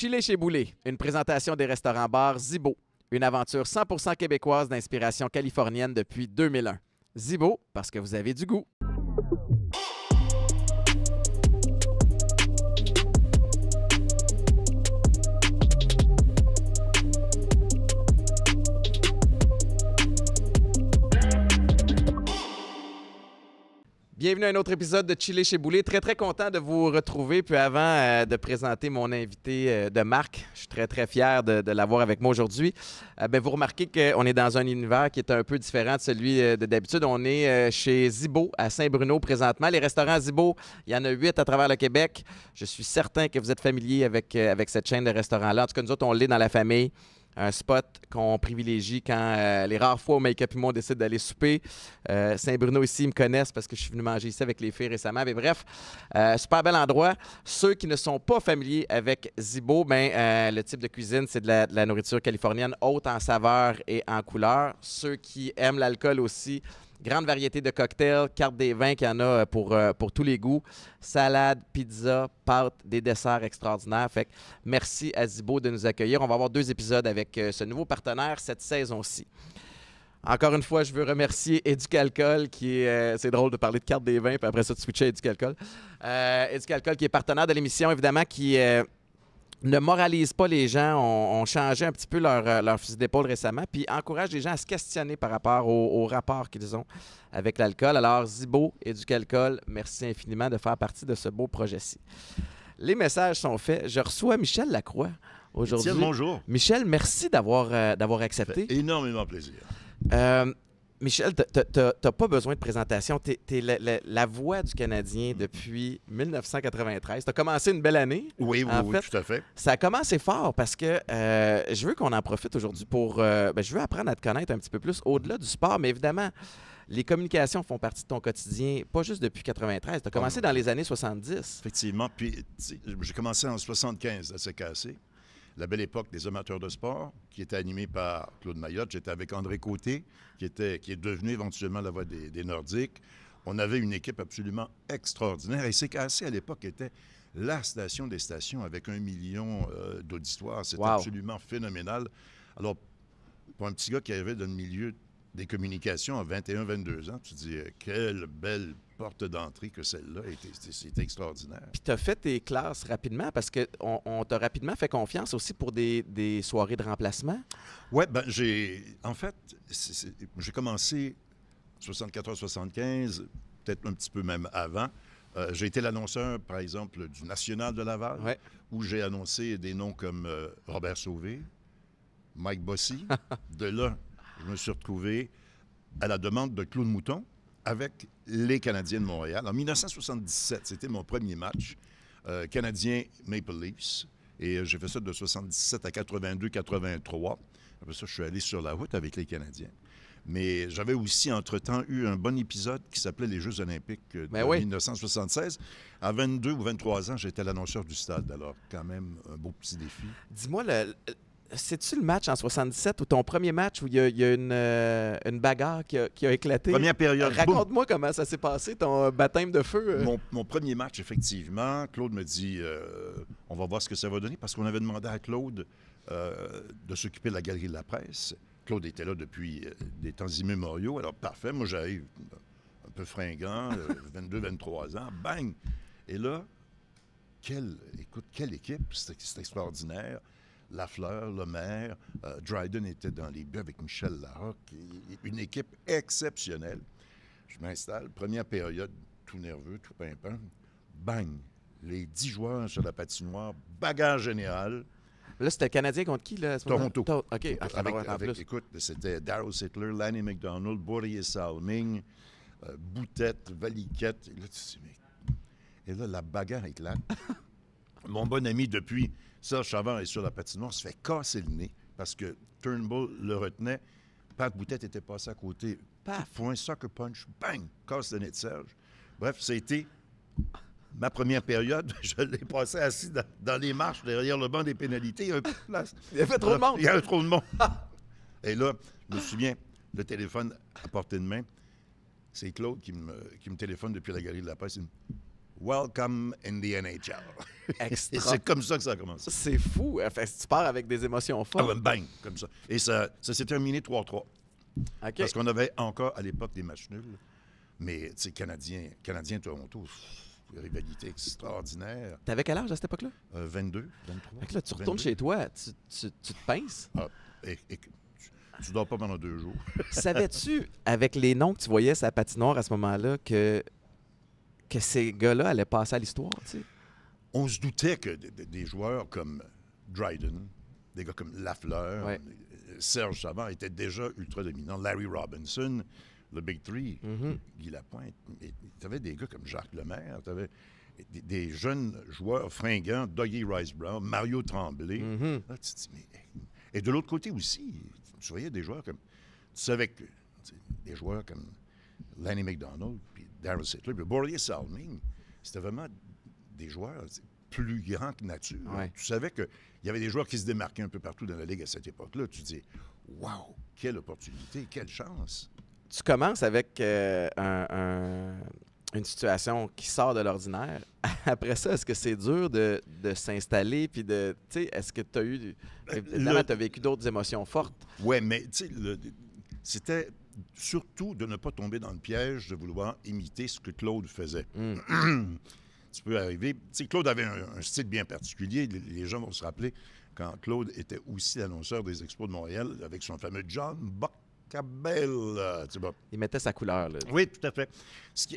Chili chez Boulet, une présentation des restaurants-bars Zibo, une aventure 100% québécoise d'inspiration californienne depuis 2001. Zibo, parce que vous avez du goût. Bienvenue à un autre épisode de Chili chez Boulet. Très, très content de vous retrouver. Puis avant de présenter mon invité de marque, je suis très, très fier de l'avoir avec moi aujourd'hui. Vous remarquez qu'on est dans un univers qui est un peu différent de celui de d'habitude. On est chez Zibo à Saint-Bruno présentement. Les restaurants Zibo, il y en a 8 à travers le Québec. Je suis certain que vous êtes familier avec cette chaîne de restaurants-là. En tout cas, nous autres, on l'est dans la famille. Un spot qu'on privilégie quand les rares fois où Make-up et moi on décide d'aller souper. Saint-Bruno ici, ils me connaissent parce que je suis venu manger ici avec les filles récemment. Mais bref, super bel endroit. Ceux qui ne sont pas familiers avec Zibo, le type de cuisine, c'est de la nourriture californienne haute en saveur et en couleur. Ceux qui aiment l'alcool aussi, grande variété de cocktails, carte des vins qu'il y en a pour tous les goûts. Salade, pizza, pâtes, des desserts extraordinaires. Fait que merci à Zibo de nous accueillir. On va avoir 2 épisodes avec ce nouveau partenaire cette saison-ci. Encore une fois, je veux remercier Éducalcool qui est... c'est drôle de parler de carte des vins, puis après ça, de switcher à Éducalcool. Éducalcool qui est partenaire de l'émission, évidemment, qui... ne moralise pas les gens, ont changé un petit peu leur fusil d'épaule récemment, puis encourage les gens à se questionner par rapport au rapport qu'ils ont avec l'alcool. Alors, Zibo, Éducalcool, merci infiniment de faire partie de ce beau projet-ci. Les messages sont faits. Je reçois Michel Lacroix aujourd'hui. Tiens, bonjour. Michel, merci d'avoir accepté. Ça fait énormément plaisir. Michel, tu n'as pas besoin de présentation. Tu es la voix du Canadien depuis 1993. Tu as commencé une belle année. Oui, tout à fait. Ça a commencé fort parce que je veux qu'on en profite aujourd'hui pour... je veux apprendre à te connaître un petit peu plus au-delà du sport, mais évidemment, les communications font partie de ton quotidien, pas juste depuis 93. Tu as commencé dans les années 70. Effectivement. Puis, j'ai commencé en 75 à CKC. La belle époque des amateurs de sport, qui était animée par Claude Mayotte. J'étais avec André Côté, qui est devenu éventuellement la voix des Nordiques. On avait une équipe absolument extraordinaire. Et CKC, à l'époque, était la station des stations avec 1 million d'auditoires. C'était absolument phénoménal. Alors, pour un petit gars qui arrivait dans le milieu des communications à 21-22 ans, tu dis quelle belle porte d'entrée que celle-là. C'était extraordinaire. Puis tu as fait tes classes rapidement parce qu'on t'a rapidement fait confiance aussi pour des soirées de remplacement. Oui, j'ai commencé 74-75, peut-être un petit peu même avant. J'ai été l'annonceur, par exemple, du National de Laval, où j'ai annoncé des noms comme Robert Sauvé, Mike Bossy. De là, je me suis retrouvé à la demande de Claude Mouton avec les Canadiens de Montréal. En 1977, c'était mon premier match, Canadien Maple Leafs. Et j'ai fait ça de 77 à 82-83. Après ça, je suis allé sur la route avec les Canadiens. Mais j'avais aussi, entre-temps, eu un bon épisode qui s'appelait les Jeux olympiques de 1976. À 22 ou 23 ans, j'étais l'annonceur du stade. Alors, quand même, un beau petit défi. Dis-moi, c'est-tu le match en 77 ou ton premier match où il y a une bagarre qui a éclaté? Première période. Raconte-moi comment ça s'est passé, ton baptême de feu. Mon premier match, effectivement, Claude me dit on va voir ce que ça va donner parce qu'on avait demandé à Claude de s'occuper de la galerie de la presse. Claude était là depuis des temps immémoriaux. Alors, parfait. Moi, j'arrive un peu fringant, 22-23 ans. Bang! Et là, quelle équipe! C'est extraordinaire. Lafleur, Lemaire, Dryden était dans les buts avec Michel Larocque. Une équipe exceptionnelle. Je m'installe, première période, tout nerveux, tout pimpant. Bang! Les 10 joueurs sur la patinoire, bagarre générale. Là, c'était le Canadien contre qui, là? Toronto. OK. Écoute, c'était Darryl Sittler, Lanny McDonald, Boris Salming, Boutette, Valiquette. Et là, la bagarre éclate. Mon bon ami depuis... Serge Chavard est sur la patinoire, se fait casser le nez parce que Turnbull le retenait. Pat Boutette était passé à côté. Paf! Pour un soccer punch, bang! Casse le nez de Serge. Bref, ça a été ma première période. Je l'ai passé assis dans les marches derrière le banc des pénalités. Il y a un peu de place. Il y avait trop de monde. Il y avait trop de monde. Et là, je me souviens, le téléphone à portée de main, c'est Claude qui me téléphone depuis la galerie de la presse. Il me dit Welcome in the NHL. Et Extra. c'est comme ça que ça a commencé. C'est fou. Fait, tu pars avec des émotions fortes. Ah, bang, comme ça. Et ça s'est terminé 3-3. OK. Parce qu'on avait encore, à l'époque, des matchs nuls. Mais, tu sais, Canadien-Toronto, rivalité extraordinaire. T'avais quel âge à cette époque-là? 22, 23. Fait que là, tu retournes 22. chez toi, tu te pinces. Ah, et tu dors pas pendant 2 jours. Savais-tu, avec les noms que tu voyais sur la patinoire à ce moment-là, que ces gars-là allaient passer à l'histoire, tu sais? On se doutait que des joueurs comme Dryden, des gars comme Lafleur, Ouais. Serge Savard étaient déjà ultra dominants. Larry Robinson, le Big Three, Guy Lapointe. Tu avais des gars comme Jacques Lemaire, tu avais des jeunes joueurs fringants, Dougie Rice-Brown, Mario Tremblay. Là, tu te dis, mais... Et de l'autre côté aussi, tu voyais des joueurs comme... Tu savais que des joueurs comme Lanny McDonald, puis Darryl Sittler, puis Borje Salming, c'était vraiment des joueurs plus grands que nature. Ouais. Tu savais qu'il y avait des joueurs qui se démarquaient un peu partout dans la Ligue à cette époque-là. Tu dis, wow, quelle opportunité, quelle chance. Tu commences avec une situation qui sort de l'ordinaire. Après ça, est-ce que c'est dur de s'installer puis de... Tu sais, est-ce que tu as eu... Évidemment, tu as vécu d'autres émotions fortes. Oui, mais tu sais, c'était surtout de ne pas tomber dans le piège de vouloir imiter ce que Claude faisait. Tu peux arriver... Tu sais, Claude avait un style bien particulier. Les gens vont se rappeler quand Claude était aussi l'annonceur des Expos de Montréal avec son fameux John Boccabella. Tu vois. Il mettait sa couleur, là. Oui, tout à fait.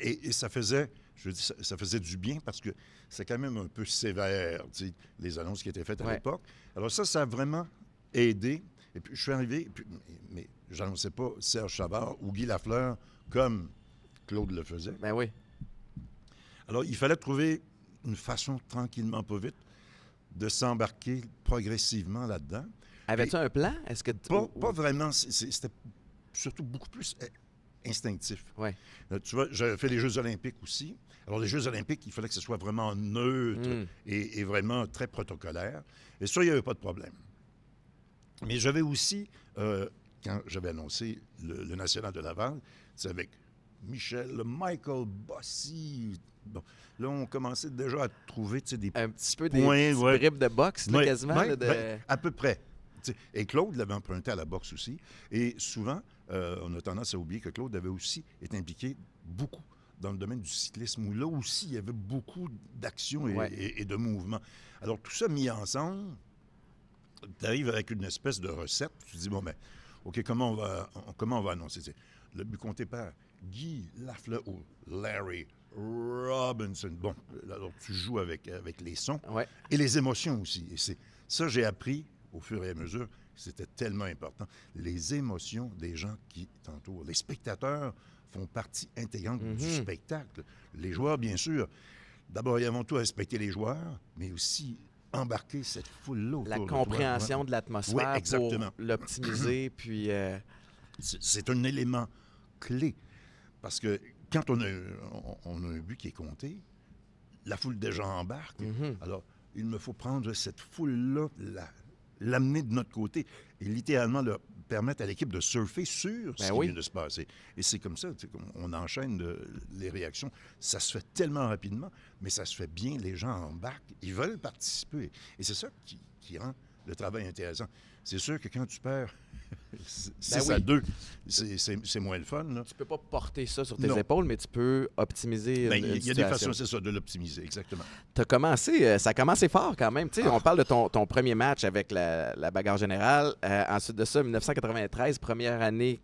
Et ça faisait... Je dis, ça faisait du bien parce que c'est quand même un peu sévère, tu sais, les annonces qui étaient faites à l'époque. Alors ça a vraiment aidé. Et puis, je suis arrivé, mais j'annonçais pas Serge Savard ou Guy Lafleur comme Claude le faisait. Ben oui. Alors, il fallait trouver une façon, tranquillement, pas vite, de s'embarquer progressivement là-dedans. Avais-tu un plan? Est-ce que Pas vraiment. C'était surtout beaucoup plus instinctif. Ouais. Tu vois, j'avais fait les Jeux olympiques aussi. Alors, les Jeux olympiques, il fallait que ce soit vraiment neutre et vraiment très protocolaire. Et ça, il n'y avait pas de problème. Mais j'avais aussi, quand j'avais annoncé le National de Laval, c'est avec Michael Bossy. Bon, là, on commençait déjà à trouver des un petit peu points, des petits bribes de boxe, là, quasiment. Là, à peu près. Et Claude l'avait emprunté à la boxe aussi. Et souvent, on a tendance à oublier que Claude avait aussi été impliqué beaucoup dans le domaine du cyclisme, où là aussi, il y avait beaucoup d'actions et de mouvements. Alors, tout ça mis ensemble, tu arrives avec une espèce de recette. Tu te dis, bon, ben, OK, comment on va annoncer? Le but compté par Guy Lafleur ou Larry Robinson. Bon, alors tu joues avec les sons et les émotions aussi. Et ça, j'ai appris au fur et à mesure, c'était tellement important. Les émotions des gens qui t'entourent. Les spectateurs font partie intégrante du spectacle. Les joueurs, bien sûr. D'abord et avant tout, respecter les joueurs, mais aussi embarquer cette foule-là autour la de compréhension de l'atmosphère pour l'optimiser, puis... C'est un élément clé. Parce que quand on a un but qui est compté, la foule des gens embarque. Alors, il me faut prendre cette foule-là, l'amener de notre côté et littéralement leur permettre à l'équipe de surfer sur ce qui vient de se passer. Et c'est comme ça, on enchaîne les réactions. Ça se fait tellement rapidement, mais ça se fait bien, les gens embarquent, ils veulent participer. Et c'est ça qui rend le travail intéressant. C'est sûr que quand tu perds 6 à 2, c'est moins le fun. Là. Tu peux pas porter ça sur tes épaules, mais tu peux optimiser il y a des façons, c'est ça, de l'optimiser, exactement. Ça a commencé fort quand même. On parle de ton premier match avec la bagarre générale. Ensuite de ça, 1993, première année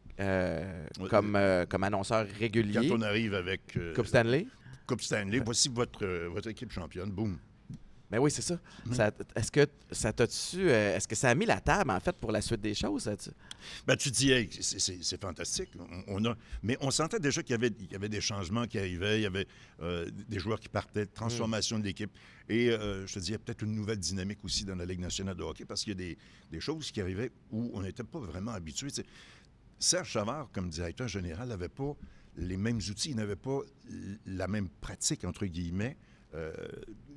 comme annonceur régulier. Quand on arrive avec... Coupe Stanley. Coupe Stanley, voici votre équipe championne, boum. Ben oui, c'est ça. Est-ce que ça t'a-tu... est-ce que ça a mis la table, en fait, pour la suite des choses? Ben, tu dis, hey, c'est fantastique. Mais on sentait déjà qu'il y avait des changements qui arrivaient, il y avait des joueurs qui partaient, transformation de l'équipe. Et je te dis, il y a peut-être une nouvelle dynamique aussi dans la Ligue nationale de hockey parce qu'il y a des choses qui arrivaient où on n'était pas vraiment habitué. Serge Savard, comme directeur général, n'avait pas les mêmes outils, il n'avait pas la même pratique, entre guillemets,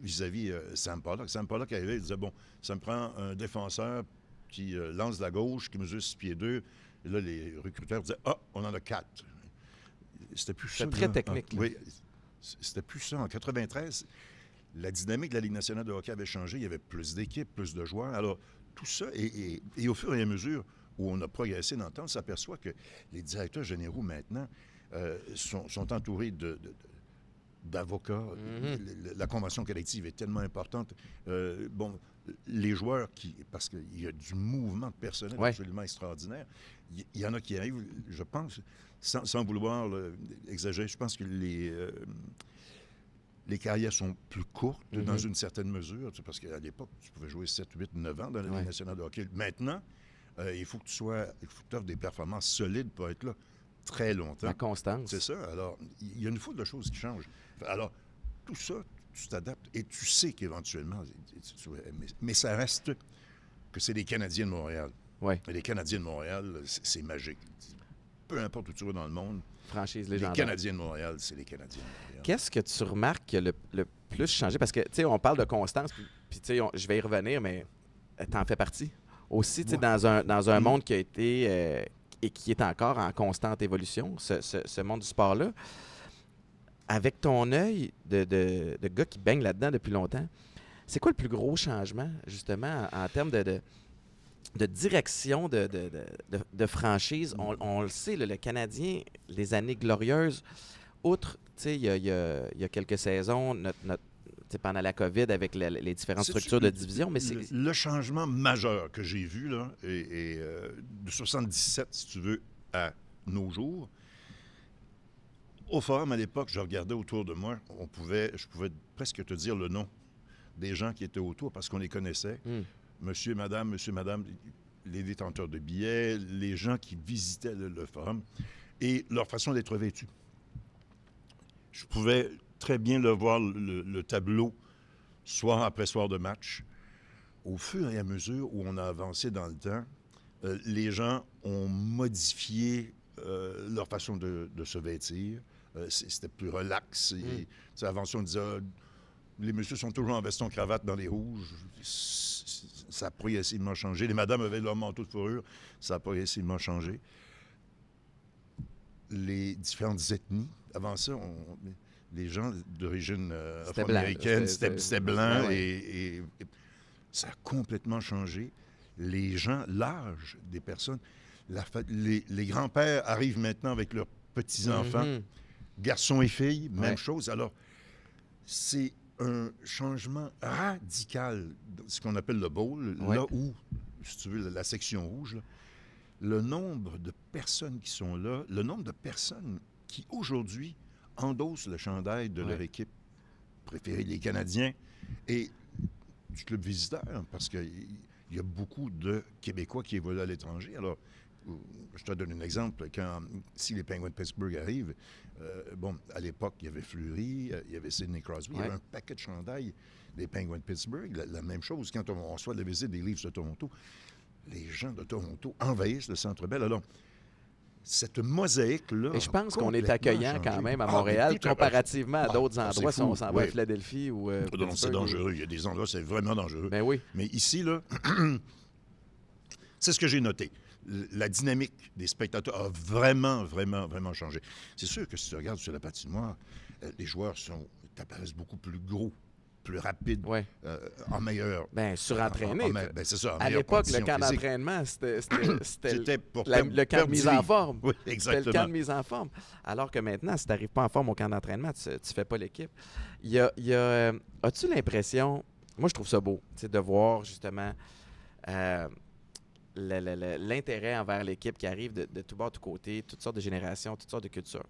vis-à-vis Sam Pollock. Sam Pollock arrivait, il disait, bon, ça me prend un défenseur qui lance de la gauche, qui mesure 6 pieds 2. Et là, les recruteurs disaient, on en a 4. C'était plus ça. C'est très technique. Oui. C'était plus ça. En 93, la dynamique de la Ligue nationale de hockey avait changé. Il y avait plus d'équipes, plus de joueurs. Alors, tout ça, et au fur et à mesure où on a progressé dans le temps, on s'aperçoit que les directeurs généraux, maintenant, sont entourés d'avocats. La convention collective est tellement importante. Les joueurs, parce qu'il y a du mouvement de personnel absolument extraordinaire, il y en a qui arrivent, je pense, sans vouloir exagérer, je pense que les carrières sont plus courtes dans une certaine mesure, parce qu'à l'époque, tu pouvais jouer 7, 8, 9 ans dans la Ligue nationale de hockey. Maintenant, il faut que tu aies des performances solides pour être là très longtemps. La constance. C'est ça. Alors, il y a une foule de choses qui changent. Alors, tout ça, tu t'adaptes et tu sais qu'éventuellement, mais ça reste que c'est les Canadiens de Montréal. Oui. Les Canadiens de Montréal, c'est magique. Peu importe où tu vas dans le monde, franchise légendaire. Les Canadiens de Montréal, c'est les Canadiens de Montréal. Qu'est-ce que tu remarques qui a le plus changé? Parce que, tu sais, on parle de constance, puis tu sais, je vais y revenir, mais t'en fais partie. Aussi, tu sais, dans un monde qui a été et qui est encore en constante évolution, ce monde du sport-là, avec ton œil de gars qui baigne là-dedans depuis longtemps, c'est quoi le plus gros changement, justement, en termes de direction de franchise? On le sait, le Canadien, les années glorieuses, outre, tu sais, il y a quelques saisons, pendant la COVID, avec les différentes structures de division, mais c'est... Le changement majeur que j'ai vu, là, de 77, si tu veux, à nos jours, au Forum, à l'époque, je regardais autour de moi, je pouvais presque te dire le nom des gens qui étaient autour, parce qu'on les connaissait. Monsieur, madame, les détenteurs de billets, les gens qui visitaient le Forum, et leur façon d'être vêtus. Je pouvais très bien le voir, le tableau, soir après soir de match. Au fur et à mesure où on a avancé dans le temps, les gens ont modifié leur façon de se vêtir. C'était plus relax. Avant ça, on disait les messieurs sont toujours en veston-cravate dans les rouges. Ça a progressivement changé. Les madames avaient leur manteau de fourrure. Ça a progressivement changé. Les différentes ethnies, avant ça, les gens d'origine afro-américaine, c'était blanc et ça a complètement changé. Les gens, l'âge des personnes, les grands-pères arrivent maintenant avec leurs petits-enfants, garçons et filles, même chose. Alors, c'est un changement radical, ce qu'on appelle le bowl, là où, si tu veux, la section rouge, là, le nombre de personnes qui sont là, le nombre de personnes qui, aujourd'hui, endossent le chandail de leur équipe préférée, les Canadiens, et du club visiteur, parce qu'il y a beaucoup de Québécois qui évoluent à l'étranger. Alors, je te donne un exemple. Si les Penguins de Pittsburgh arrivent, à l'époque, il y avait Fleury, il y avait Sidney Crosby, il y avait un paquet de chandails des Penguins de Pittsburgh. La même chose quand on reçoit la visite des Leafs de Toronto. Les gens de Toronto envahissent le Centre Bell. Alors, cette mosaïque-là... Et je pense qu'on est accueillant quand même à Montréal, comparativement à d'autres endroits, si on s'en va à Philadelphie ou... non, c'est dangereux. Il y a des endroits, c'est vraiment dangereux. Ben oui. Mais ici, là, c'est ce que j'ai noté. La dynamique des spectateurs a vraiment, vraiment, vraiment changé. C'est sûr que si tu regardes sur la patinoire, les joueurs t'apparaissent beaucoup plus gros, plus rapides, en meilleur... Bien, surentraînés. C'est ça, à l'époque, le camp d'entraînement, c'était pour le camp de mise en forme. Oui, exactement. C'était le camp de mise en forme. Alors que maintenant, si tu n'arrives pas en forme au camp d'entraînement, tu ne fais pas l'équipe. As-tu l'impression... Moi, je trouve ça beau, de voir justement... l'intérêt envers l'équipe qui arrive de tout bord, de tout côté, toutes sortes de générations, toutes sortes de cultures.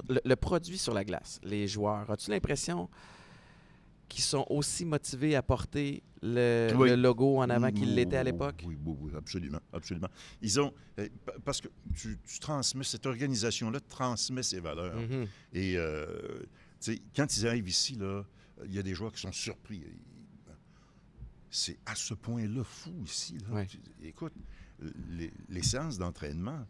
Le produit sur la glace, les joueurs, as-tu l'impression qu'ils sont aussi motivés à porter le logo en avant qu'ils l'étaient à l'époque? Oui, absolument, absolument. Ils ont... Parce que tu transmets, cette organisation-là transmet ses valeurs. Et, quand ils arrivent ici, là, il y a des joueurs qui sont surpris. C'est à ce point-là fou ici. Là. Écoute, les séances d'entraînement,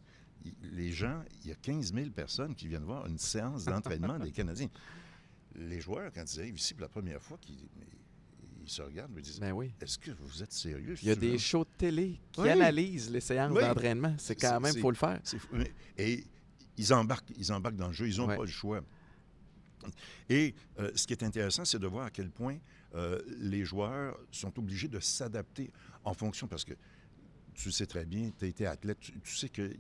les gens, il y a 15 000 personnes qui viennent voir une séance d'entraînement des Canadiens. Les joueurs, quand ils arrivent ici pour la première fois, ils se regardent et me disent est-ce que vous êtes sérieux? Il y a des shows de télé qui analysent les séances d'entraînement. C'est quand même, il faut le faire. Et ils embarquent dans le jeu. Ils n'ont pas le choix. Et ce qui est intéressant, c'est de voir à quel point les joueurs sont obligés de s'adapter en fonction, parce que tu sais très bien, tu as été athlète, tu sais que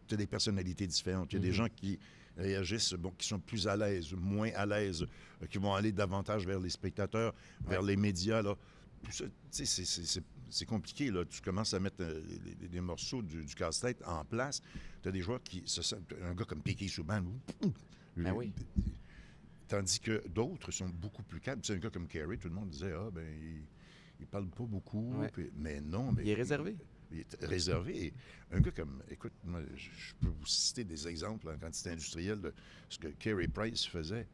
tu as des personnalités différentes. Il y a des gens qui réagissent, qui sont plus à l'aise, moins à l'aise, qui vont aller davantage vers les spectateurs, vers les médias. Là. Tout ça, tu sais, c'est compliqué. Là. Tu commences à mettre des morceaux du casse-tête en place. Tu as des joueurs qui se sentent... Un gars comme Piquet Souban, Ben oui. Tandis que d'autres sont beaucoup plus calmes. C'est un gars comme Carey, tout le monde disait, il parle pas beaucoup. Ouais. Mais non. Mais il est réservé. Il est réservé. Et un gars comme, écoute, moi, je peux vous citer des exemples en quantité industrielle de ce que Carey Price faisait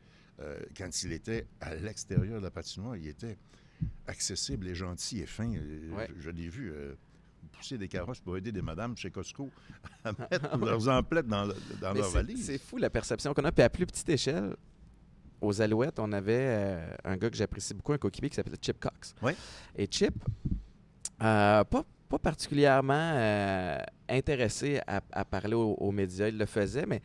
quand il était à l'extérieur de la patinoire. Il était accessible et gentil et fin. Je l'ai vu pousser des carrosses pour aider des madames chez Costco à mettre leurs emplettes dans leur valise. C'est fou la perception qu'on a. Puis à plus petite échelle, aux Alouettes, on avait un gars que j'apprécie beaucoup, un coéquipier qui s'appelait Chip Cox. Oui. Et Chip, pas particulièrement intéressé à parler aux médias. Il le faisait, mais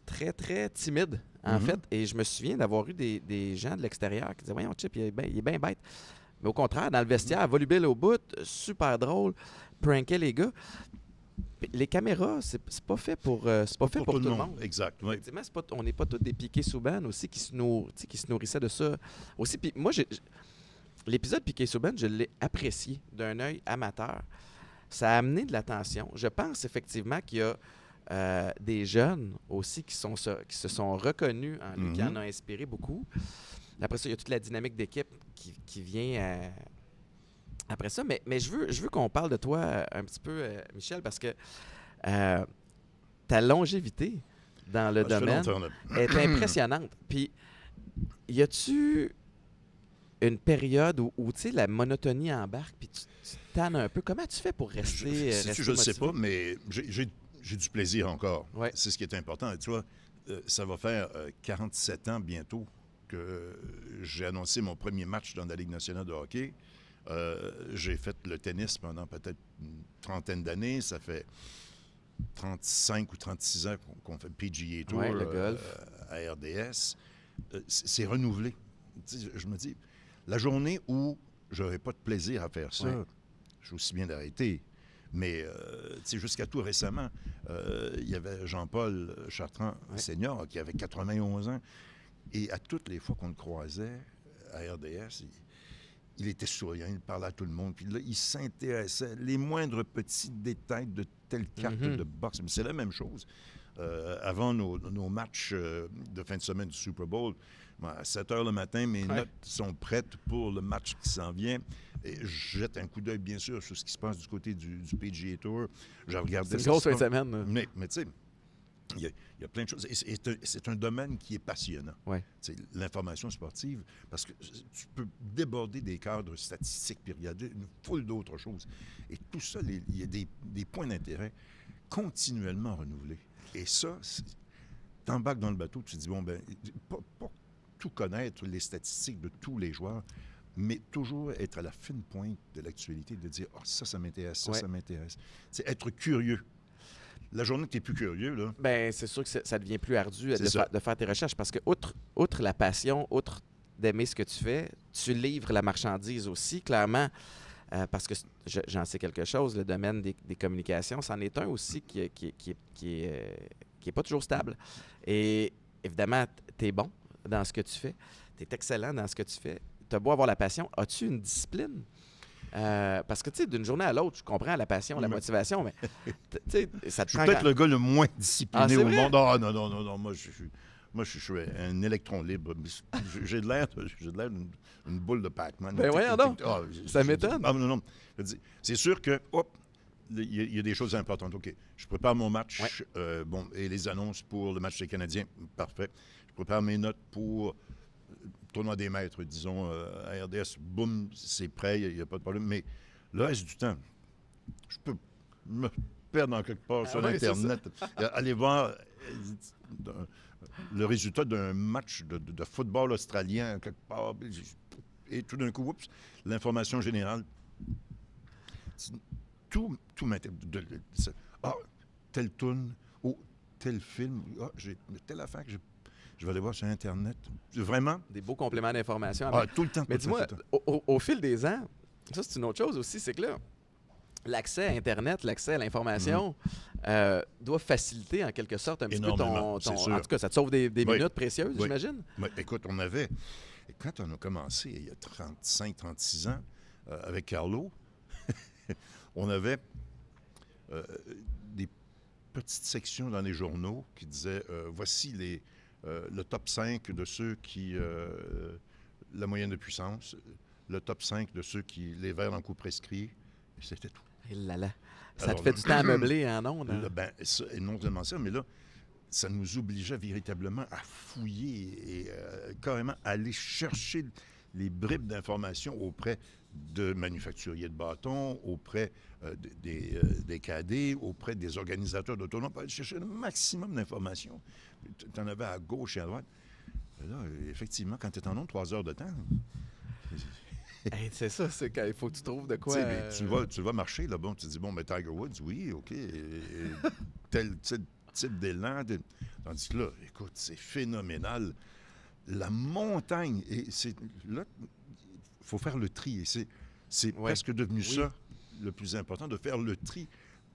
très, très timide, en fait. Et je me souviens d'avoir eu des gens de l'extérieur qui disaient « Voyons, Chip, il est bien bête. » Mais au contraire, dans le vestiaire, volubile au bout, super drôle, prankait les gars. Les caméras, c'est pas fait pour, tout le monde. Exact. Oui. Effectivement, on n'est pas tous des Piquet Souban aussi qui se nourrissaient de ça. Aussi, puis moi, l'épisode Piquet Souban, je l'ai apprécié d'un œil amateur. Ça a amené de l'attention. Je pense effectivement qu'il y a des jeunes aussi qui se sont reconnus en lui, qui en ont inspiré beaucoup. Après ça, il y a toute la dynamique d'équipe qui vient après ça. Mais je veux qu'on parle de toi un petit peu, Michel, parce que ta longévité dans le domaine est impressionnante. Puis, y a-tu une période où tu sais, la monotonie embarque, puis tu tannes un peu? Comment tu fais pour rester je ne sais pas, mais j'ai du plaisir encore. Ouais. C'est ce qui est important. Et tu vois, ça va faire 47 ans bientôt que j'ai annoncé mon premier match dans la Ligue nationale de hockey. J'ai fait le tennis pendant peut-être une trentaine d'années. Ça fait 35 ou 36 ans qu'on fait le PGA Tour le golf. À RDS. C'est renouvelé. Je me dis, la journée où je n'aurais pas de plaisir à faire ça, je suis aussi bien d'arrêter. Mais jusqu'à tout récemment, il y avait Jean-Paul Chartrand, senior, qui avait 91 ans. Et à toutes les fois qu'on le croisait à RDS, il était souriant, il parlait à tout le monde. Puis là, il s'intéressait les moindres petits détails de telle carte de boxe. Mais c'est la même chose. Avant nos matchs de fin de semaine du Super Bowl, à 7 heures le matin, mes notes sont prêtes pour le match qui s'en vient. Et je jette un coup d'œil, bien sûr, sur ce qui se passe du côté du PGA Tour. Je regardais c'est une grosse fin de semaine. Mais tu sais, il y a plein de choses. Et c'est un domaine qui est passionnant. Ouais. L'information sportive, parce que tu peux déborder des cadres statistiques, puis regarder une foule d'autres choses. Et tout ça, il y a des points d'intérêt continuellement renouvelés. Et ça, t'embarques dans le bateau, tu te dis, bon, pas tout connaître les statistiques de tous les joueurs, mais toujours être à la fine pointe de l'actualité, de dire, ça m'intéresse, ça m'intéresse. C'est être curieux. La journée que tu n'es plus curieux, là... Bien, c'est sûr que ça devient plus ardu de faire tes recherches parce que, outre la passion, outre d'aimer ce que tu fais, tu livres la marchandise aussi, clairement, parce que j'en sais quelque chose, le domaine des communications, c'en est un aussi qui est pas toujours stable. Et évidemment, tu es bon dans ce que tu fais, tu es excellent dans ce que tu fais, tu as beau avoir la passion, as-tu une discipline? Parce que, tu sais, d'une journée à l'autre, je comprends la passion, la motivation, mais, tu sais, ça te prend... Je suis peut-être le gars le moins discipliné au monde. Non, moi, je suis un électron libre. J'ai de l'air d'une boule de Pac-Man. Ben voyons donc, ça m'étonne. Non. C'est sûr que, il y a des choses importantes. OK, je prépare mon match, et les annonces pour le match des Canadiens, parfait. Je prépare mes notes pour... tournoi des maîtres, disons, à RDS, boum, c'est prêt, il n'y a pas de problème. Mais le reste du temps, je peux me perdre en quelque part sur Internet, aller voir le résultat d'un match de football australien quelque part, et tout d'un coup, oups, l'information générale, tout m'intéresse. Telle tourne, tel film, j'ai telle affaire que Je vais aller voir sur Internet. Vraiment. Des beaux compléments d'information. Ah, tout le temps. Mais dis-moi, au fil des ans, ça, c'est une autre chose aussi, c'est que là, l'accès à Internet, l'accès à l'information doit faciliter en quelque sorte un petit peu ton... En tout cas, ça te sauve des minutes précieuses, j'imagine? Oui. Écoute, quand on a commencé il y a 35-36 ans avec Carlo, on avait des petites sections dans les journaux qui disaient voici le top 5 de ceux qui... la moyenne de puissance, le top 5 de ceux qui les verres en coup prescrit, et c'était tout. Et là là. Ça te fait du temps à meubler en ondes. Hein? Et non seulement ça, mais là, ça nous obligeait véritablement à fouiller et carrément aller chercher les bribes d'informations auprès de manufacturiers de bâtons, auprès des cadets, auprès des organisateurs d'autonomes, pour aller chercher le maximum d'informations. Tu en avais à gauche et à droite. Et là, effectivement, quand tu es en ondes 3 heures de temps... Hey, c'est ça, c'est quand il faut que tu trouves de quoi... Tu vas marcher, là, bon, tu te dis, bon, mais Tiger Woods, oui, OK, tel type d'élan. Tandis que là, écoute, c'est phénoménal. La montagne, et là, il faut faire le tri. Et c'est presque devenu ça, le plus important, de faire le tri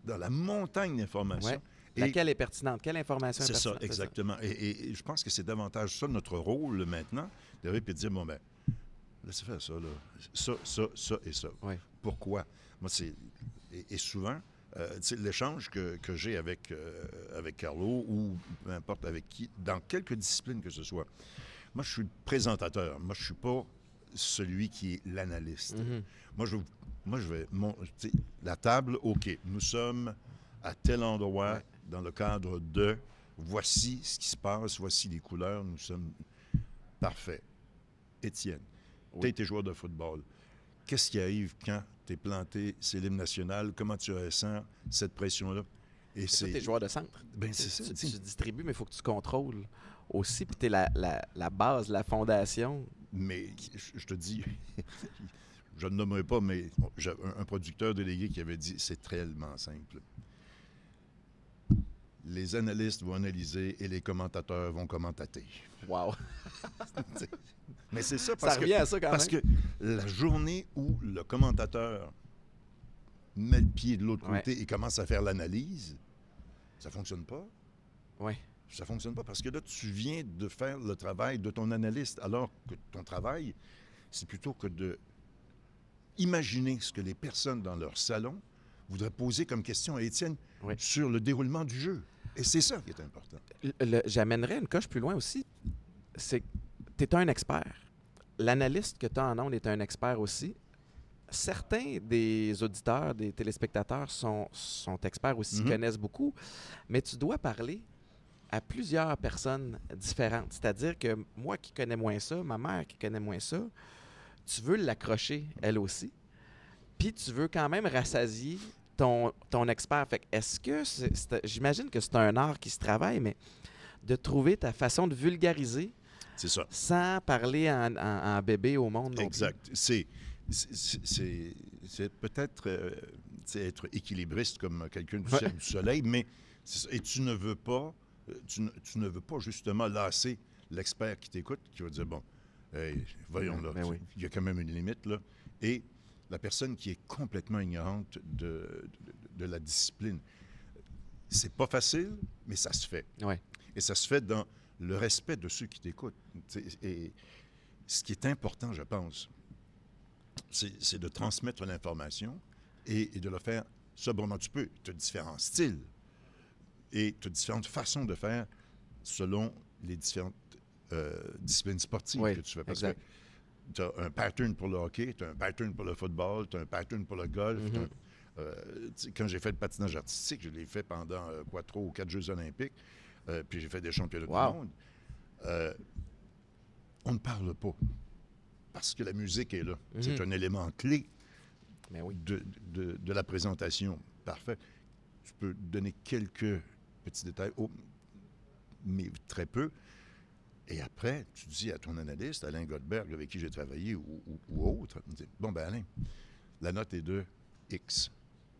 dans la montagne d'informations. Ouais. Laquelle est pertinente? Quelle information est pertinente? C'est ça, exactement. Et je pense que c'est davantage ça notre rôle maintenant, d'arriver et de dire, bon, ben, laissez faire ça, là. Ça et ça. Oui. Pourquoi? Moi, et souvent, l'échange que j'ai avec Carlo ou peu importe avec qui, dans quelque discipline que ce soit, moi, je suis le présentateur. Moi, je ne suis pas celui qui est l'analyste. Mm-hmm. Moi, je vais... la table, OK, nous sommes à tel endroit dans le cadre de... Voici ce qui se passe, voici les couleurs, nous sommes... Parfait. Étienne. Tu as été joueur de football. Qu'est-ce qui arrive quand tu es planté, c'est l'hymne national? Comment tu ressens cette pression-là? Et c'est tu es joueur de centre. Ben, c'est ça. Tu distribues, mais il faut que tu contrôles aussi. Puis tu es la base, la fondation. Mais je te dis, je ne nommerai pas, mais j'ai un producteur délégué qui avait dit, c'est tellement simple. Les analystes vont analyser et les commentateurs vont commentater. Wow! Mais c'est ça, ça revient à ça quand parce même. Que la journée où le commentateur met le pied de l'autre côté et commence à faire l'analyse, ça ne fonctionne pas. Oui. Ça ne fonctionne pas parce que là, tu viens de faire le travail de ton analyste, alors que ton travail, c'est plutôt que de imaginer ce que les personnes dans leur salon voudraient poser comme question à Étienne sur le déroulement du jeu. Et c'est ça qui est important. J'amènerais une coche plus loin aussi. C'est que tu es un expert. L'analyste que tu as en ondes est un expert aussi. Certains des auditeurs, des téléspectateurs sont experts aussi, connaissent beaucoup, mais tu dois parler à plusieurs personnes différentes. C'est-à-dire que moi qui connais moins ça, ma mère qui connaît moins ça, tu veux l'accrocher elle aussi, puis tu veux quand même rassasier ton expert. Fait que est-ce que j'imagine que c'est un art qui se travaille, mais de trouver ta façon de vulgariser c'est ça. Sans parler en bébé au monde. Exact. C'est peut-être être équilibriste comme quelqu'un du ciel du soleil, mais et tu ne veux pas justement lasser l'expert qui t'écoute, qui va dire, bon, hey, voyons là, il y a quand même une limite là. Et la personne qui est complètement ignorante de la discipline. C'est pas facile, mais ça se fait. Ouais. Et ça se fait dans le respect de ceux qui t'écoutent. Et ce qui est important, je pense, c'est de transmettre l'information et de le faire sobrement. Tu peux. Tu as différents styles et tu as différentes façons de faire selon les différentes disciplines sportives que tu fais. Parce que tu as un pattern pour le hockey, tu as un pattern pour le football, tu as un pattern pour le golf. Quand j'ai fait le patinage artistique, je l'ai fait pendant 3 ou 4 Jeux olympiques, puis j'ai fait des championnats du monde. On ne parle pas parce que la musique est là. C'est un élément clé de la présentation. Parfait. Tu peux donner quelques petits détails, mais très peu. Et après, tu dis à ton analyste, Alain Goldberg, avec qui j'ai travaillé, ou autre, bon, ben Alain, la note est de X.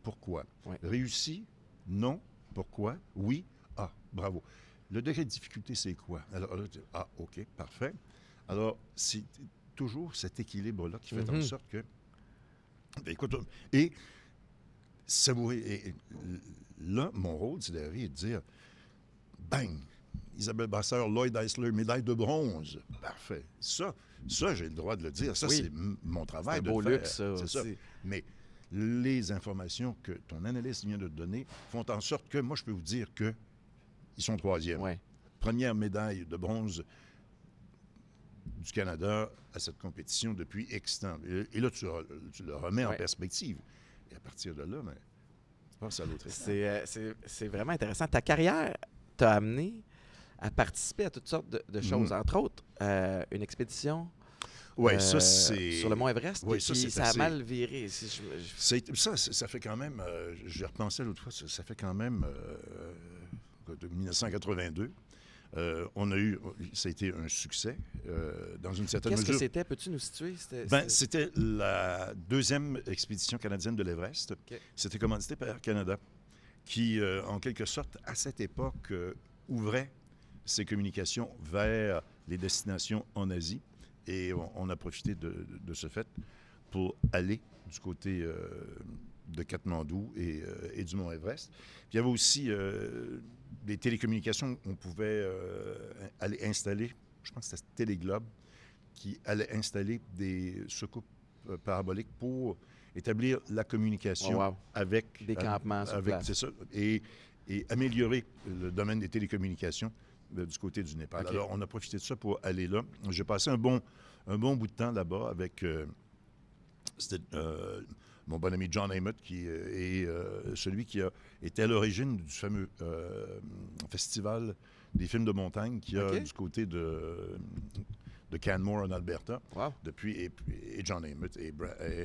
Pourquoi? Réussi? Non. Pourquoi? Oui. Ah, bravo. Le degré de difficulté, c'est quoi? Alors, là, OK, parfait. Alors, c'est toujours cet équilibre-là qui fait en sorte que... Ben, écoute, et savourer... Et là, mon rôle, c'est d'arriver et de dire, bang! Isabelle Brasseur, Lloyd Eisler, médaille de bronze. Parfait. Ça j'ai le droit de le dire. Ça, c'est mon travail de le faire. C'est un beau luxe, ça. Mais les informations que ton analyste vient de te donner font en sorte que, moi, je peux vous dire que ils sont troisième. Ouais. Première médaille de bronze du Canada à cette compétition depuis X temps. Et là, tu le remets en perspective. Et à partir de là, tu passes à l'autre étape. C'est vraiment intéressant. Ta carrière t'a amené à participer à toutes sortes de choses, entre autres une expédition ça, c'est... sur le mont Everest. Oui, ça a mal viré. Ça fait quand même... j'ai repensé l'autre fois, ça fait quand même... de 1982. On a eu... Ça a été un succès dans une certaine mesure. Qu'est-ce que c'était? Peux-tu nous situer? C'était la deuxième expédition canadienne de l'Everest. Okay. C'était commandité par Air Canada, qui, en quelque sorte, à cette époque, ouvrait ses communications vers les destinations en Asie. Et on a profité de ce fait pour aller du côté de Katmandou et du mont Everest. Puis il y avait aussi des télécommunications. On pouvait aller installer, je pense que c'était Téléglobe, qui allait installer des soucoupes paraboliques pour établir la communication avec... Des campements sur place. C'est ça. Et améliorer le domaine des télécommunications du côté du Népal. Okay. Alors, on a profité de ça pour aller là. J'ai passé un bon bout de temps là-bas avec mon bon ami John Ament, qui est celui qui a été à l'origine du fameux festival des films de montagne qu'il y a du côté de Canmore en Alberta. Wow. Depuis, et John Ament, et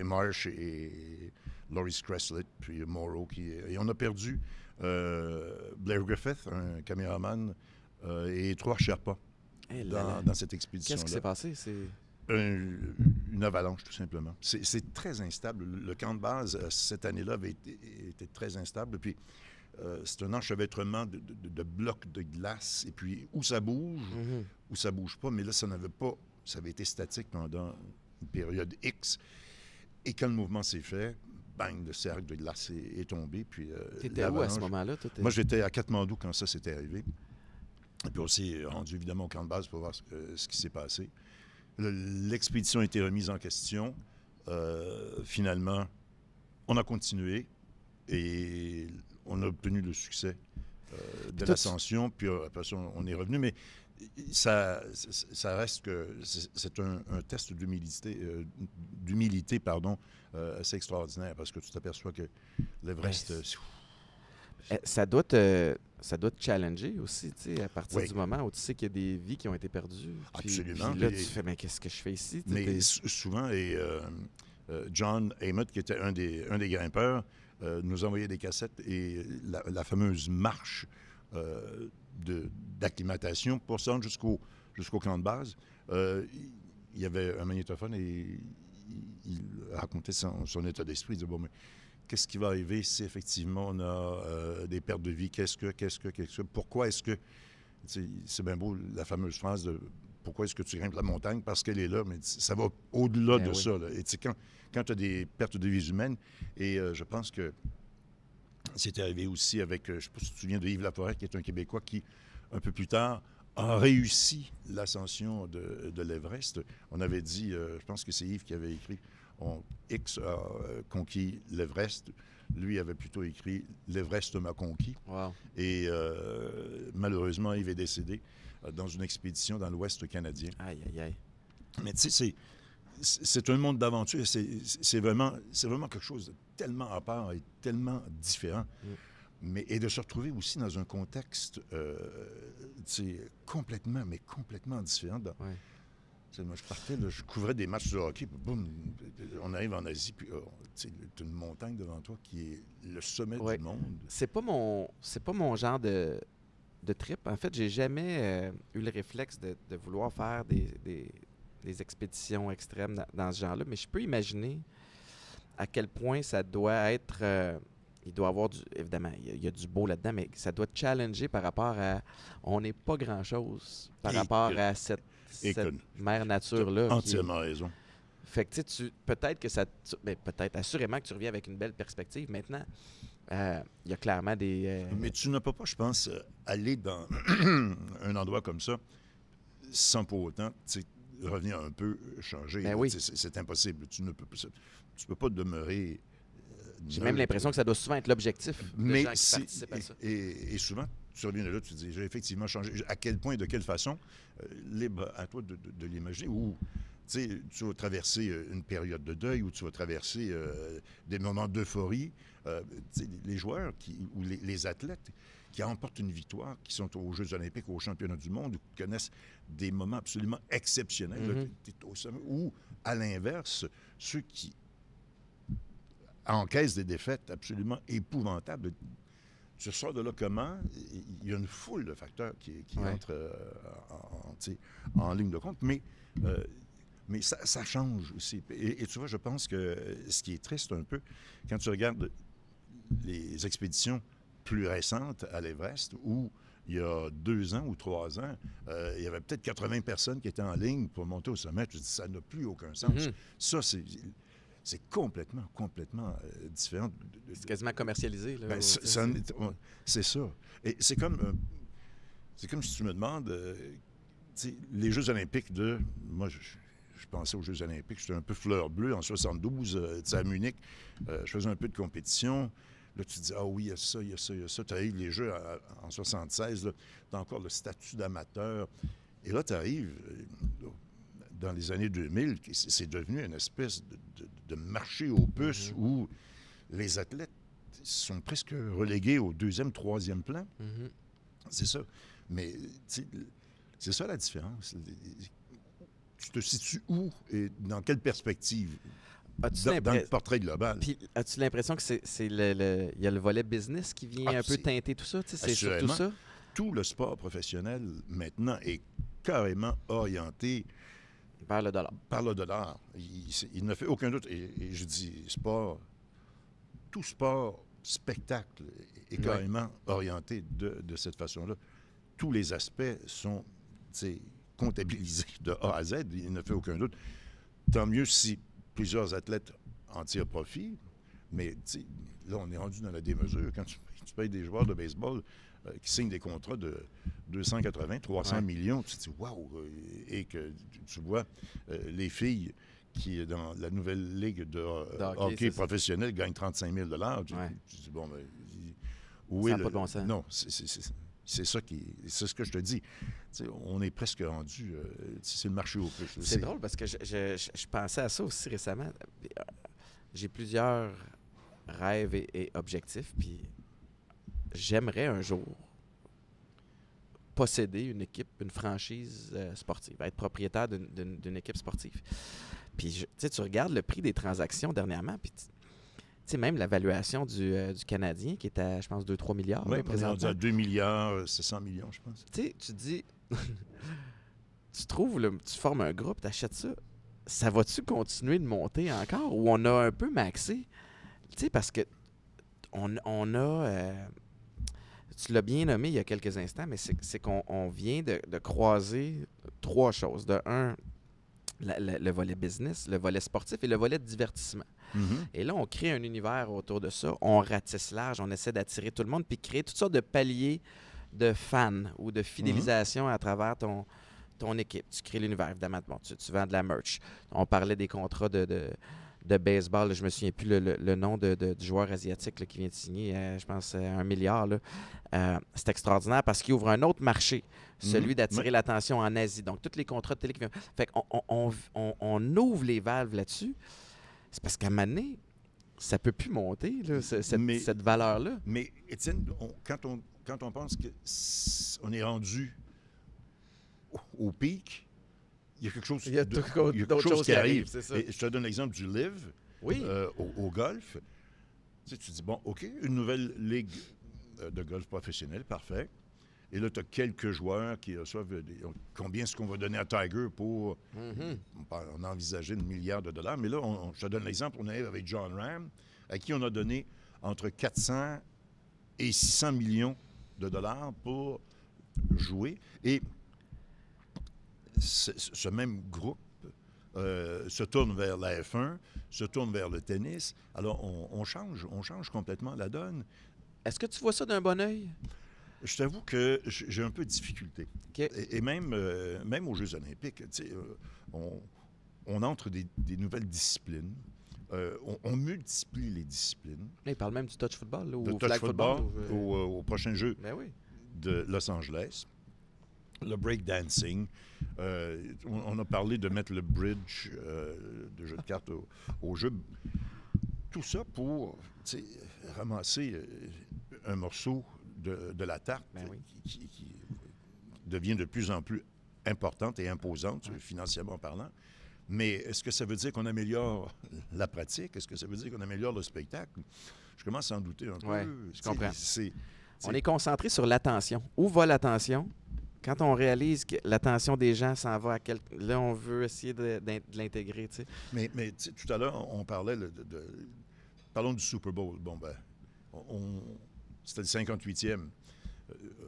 Marsh, et Laurie Scresslett, puis Morrow. Et on a perdu Blair Griffith, un caméraman, et 3 Sherpas dans cette expédition-là. Qu'est-ce qui s'est passé? Une avalanche, tout simplement. C'est très instable. Le camp de base, cette année-là, avait été très instable. Puis, c'est un enchevêtrement de blocs de glace. Et puis, où ça bouge, où ça bouge pas. Mais là, ça avait été statique pendant une période X. Et quand le mouvement s'est fait, bang, le cercle de glace est tombé. Puis, t'étais où à ce moment-là? Moi, j'étais à Katmandou quand ça s'était arrivé. Et puis aussi rendu évidemment au camp de base pour voir ce qui s'est passé. L'expédition a été remise en question. Finalement, on a continué et on a obtenu le succès de l'ascension. Puis après ça, on est revenu. Mais ça reste que c'est un test d'humilité assez extraordinaire parce que tu t'aperçois que l'Everest... Ça doit te challenger aussi, tu sais, à partir du moment où tu sais qu'il y a des vies qui ont été perdues. Absolument. Puis là, tu fais, mais qu'est-ce que je fais ici? Mais souvent, John Ament, qui était un des grimpeurs, nous envoyait des cassettes et la fameuse marche d'acclimatation pour se rendre jusqu'au camp de base. Il y avait un magnétophone et il racontait son état d'esprit. Il disait, bon, mais qu'est-ce qui va arriver si effectivement on a des pertes de vie? Qu'est-ce que? Pourquoi est-ce que... C'est bien beau la fameuse phrase de « Pourquoi est-ce que tu grimpes la montagne? » Parce qu'elle est là, mais ça va au-delà de ça. Là. Et quand tu as des pertes de vie humaines, et je pense que c'est arrivé aussi avec, je ne sais pas si tu te souviens de Yves Laforêt, qui est un Québécois qui, un peu plus tard, a réussi l'ascension de l'Everest. On avait dit, je pense que c'est Yves qui avait écrit, X a conquis l'Everest. Lui avait plutôt écrit « L'Everest m'a conquis wow. ». Et malheureusement, Yves est décédé dans une expédition dans l'Ouest canadien. Aïe, aïe, aïe. Mais tu sais, c'est un monde d'aventure. C'est vraiment quelque chose de tellement à part et tellement différent. Et de se retrouver aussi dans un contexte complètement différent. Moi, je partais, là, je couvrais des matchs de hockey, puis boum, on arrive en Asie, puis tu as une montagne devant toi qui est le sommet du monde. C'est pas mon genre de trip. En fait, j'ai jamais eu le réflexe de vouloir faire des expéditions extrêmes dans ce genre-là, mais je peux imaginer à quel point ça doit être il doit avoir évidemment, il y a du beau là-dedans, mais ça doit te challenger par rapport à... On n'est pas grand-chose par rapport à cette mère nature-là. Entièrement raison. Fait que tu sais, peut-être que ça... peut-être, assurément que tu reviens avec une belle perspective. Maintenant, il y a clairement des... Mais tu ne peux pas, je pense, aller dans un endroit comme ça sans pour autant revenir un peu, changer. Ben oui. C'est impossible. Tu ne peux pas demeurer... J'ai même l'impression que ça doit souvent être l'objectif des gens qui participent à ça. Et souvent, tu reviens de là, tu te dis, j'ai effectivement changé. À quel point et de quelle façon? Libre à toi de l'imaginer. Ou tu vas traverser une période de deuil, ou tu vas traverser des moments d'euphorie. Les joueurs ou les athlètes qui remportent une victoire, qui sont aux Jeux olympiques, aux championnats du monde, ou qui connaissent des moments absolument exceptionnels, t'es au sommet. Ou, à l'inverse, ceux qui encaissent des défaites absolument épouvantables. Tu sors de là comment? Il y a une foule de facteurs qui entrent en ligne de compte, mais ça change aussi. Et tu vois, je pense que ce qui est triste un peu, quand tu regardes les expéditions plus récentes à l'Everest, où il y a 2 ans ou 3 ans, il y avait peut-être 80 personnes qui étaient en ligne pour monter au sommet. Je dis, ça n'a plus aucun sens. Ça, c'est complètement différent. C'est quasiment commercialisé. Là, c'est ça. Et c'est comme si tu me demandes, les Jeux olympiques moi, je pensais aux Jeux olympiques, j'étais un peu fleur bleue en 72, à Munich. Je faisais un peu de compétition. Là, tu te dis, ah oui, il y a ça, il y a ça, il y a ça. Tu arrives les Jeux en 76, tu as encore le statut d'amateur. Et là, tu arrives... dans les années 2000, c'est devenu une espèce de marché aux puces où les athlètes sont presque relégués au 2e, 3e plan. C'est ça. Mais c'est ça la différence. Tu te situes où et dans quelle perspective? Dans le portrait global. Puis, as-tu l'impression que il y a le volet business qui vient un peu teinter tout ça? C'est surtout ça? Tout le sport professionnel, maintenant, est carrément orienté par le dollar. Par le dollar. Il ne fait aucun doute. Et je dis tout sport, spectacle est carrément orienté de cette façon-là. Tous les aspects sont comptabilisés de A à Z. Il ne fait aucun doute. Tant mieux si plusieurs athlètes en tirent profit. Mais là, on est rendu dans la démesure. Quand tu payes des joueurs de baseball qui signent des contrats de 280, 300 millions, tu te dis « wow! » Et que tu vois les filles qui, dans la nouvelle ligue de hockey professionnel, gagnent 35 000 tu dis « bon, ben, où est ça n'a pas de bon sens. » Non, c'est ça c'est ce que je te dis. On est presque rendu... c'est le marché au plus. C'est drôle parce que je pensais à ça aussi récemment. J'ai plusieurs rêves et objectifs, puis j'aimerais un jour posséder une équipe, une franchise sportive, être propriétaire d'une équipe sportive. Puis, tu regardes le prix des transactions dernièrement, puis même l'évaluation du Canadien qui est à, je pense, 2-3 milliards. Oui, on est rendu à 2 milliards, 700 millions, je pense. Tu te dis, tu formes un groupe, tu achètes ça, ça va-tu continuer de monter encore ou on a un peu maxé? Tu sais, parce que on a... tu l'as bien nommé il y a quelques instants, mais c'est qu'on vient de croiser 3 choses. De un, le volet business, le volet sportif et le volet de divertissement. Et là, on crée un univers autour de ça. On ratisse large, on essaie d'attirer tout le monde puis créer toutes sortes de paliers de fans ou de fidélisation à travers ton équipe. Tu crées l'univers, évidemment. Bon, tu vends de la merch. On parlait des contrats de baseball. Là, je me souviens plus le nom du joueur asiatique là, qui vient de signer, je pense, 1 milliard. C'est extraordinaire parce qu'il ouvre un autre marché, celui d'attirer l'attention en Asie. Donc, tous les contrats de télé qui viennent... Fait qu'on ouvre les valves là-dessus. C'est parce qu'à un moment donné, ça ne peut plus monter, là, cette valeur-là. Mais, Étienne, quand on pense qu'on est rendu au pic, il y a quelque chose, d'autres choses qui arrivent. C'est ça. Et je te donne l'exemple du LIV au golf. Tu dis, bon, OK, une nouvelle ligue de golf professionnel, parfait. Et là, tu as quelques joueurs qui reçoivent combien est-ce qu'on va donner à Tiger pour... On a envisagé $1 milliard. Mais là, je te donne l'exemple, on est avec John Ram, à qui on a donné entre 400 et 600 millions de dollars pour jouer. Et ce même groupe se tourne vers la F1, se tourne vers le tennis. Alors, on change complètement la donne. Est-ce que tu vois ça d'un bon œil? Je t'avoue que j'ai un peu de difficulté. Okay. Et même aux Jeux olympiques, on entre des nouvelles disciplines. On multiplie les disciplines. Il parle même du touch football, là, ou le touch flag football, ou... au prochain jeu oui. de Los Angeles. Le breakdancing. On a parlé de mettre le bridge de jeu de cartes au jeu. Tout ça pour ramasser un morceau de la tarte qui devient de plus en plus importante et imposante, financièrement parlant. Mais est-ce que ça veut dire qu'on améliore la pratique? Est-ce que ça veut dire qu'on améliore le spectacle? Je commence à en douter un peu. Oui, je comprends. C'est... On est concentré sur l'attention. Où va l'attention? Quand on réalise que l'attention des gens s'en va à quel... Là, on veut essayer de l'intégrer, tu sais. Mais tout à l'heure, on parlait Parlons du Super Bowl. Bon, ben, c'était le 58e.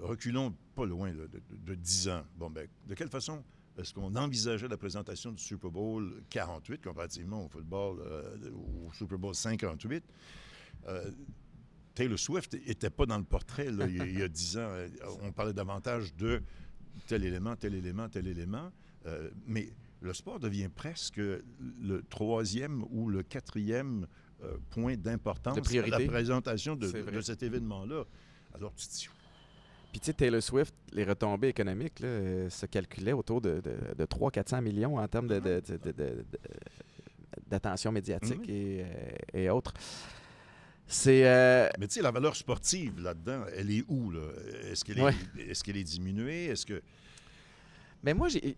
Reculons pas loin de 10 ans. Bon, ben, de quelle façon est-ce qu'on envisageait la présentation du Super Bowl 48 comparativement au football, au Super Bowl 58? Taylor Swift n'était pas dans le portrait là, il y a 10 ans. On parlait davantage de tel élément, tel élément, tel élément. Mais le sport devient presque le 3e ou le 4e point d'importance à la présentation de cet événement-là. Alors, tu te dis... Puis, tu sais, Taylor Swift, les retombées économiques là, se calculaient autour de 300-400 millions en termes d'attention médiatique et autres. Mais tu sais, la valeur sportive là-dedans, elle est où, là? Est-ce qu'elle est diminuée? Est-ce que... Mais moi, il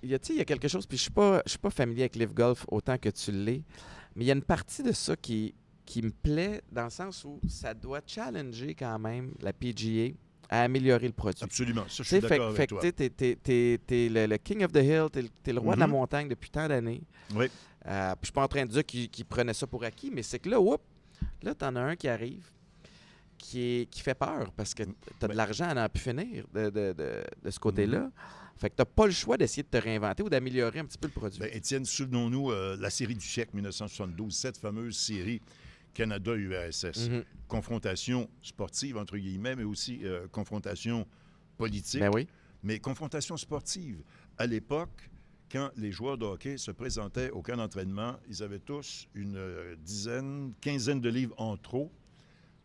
y a quelque chose, puis je suis pas familier avec Live Golf autant que tu l'es, mais il y a une partie de ça qui me plaît dans le sens où ça doit challenger quand même la PGA à améliorer le produit. Absolument, ça, je suis d'accord avec toi. Fait que t'es le king of the hill, t'es le roi de la montagne depuis tant d'années. Oui. Puis je suis pas en train de dire qu'il prenait ça pour acquis, mais c'est que là, t'en as un qui arrive, qui fait peur, parce que t'as de l'argent à n'en plus finir de ce côté-là. Fait que t'as pas le choix d'essayer de te réinventer ou d'améliorer un petit peu le produit. Bien, Étienne, souvenons-nous la série du siècle 1972, cette fameuse série Canada-URSS. Confrontation sportive, entre guillemets, mais aussi confrontation politique. Ben oui. Mais confrontation sportive. À l'époque, quand les joueurs de hockey se présentaient au camp d'entraînement, ils avaient tous une quinzaine de livres en trop.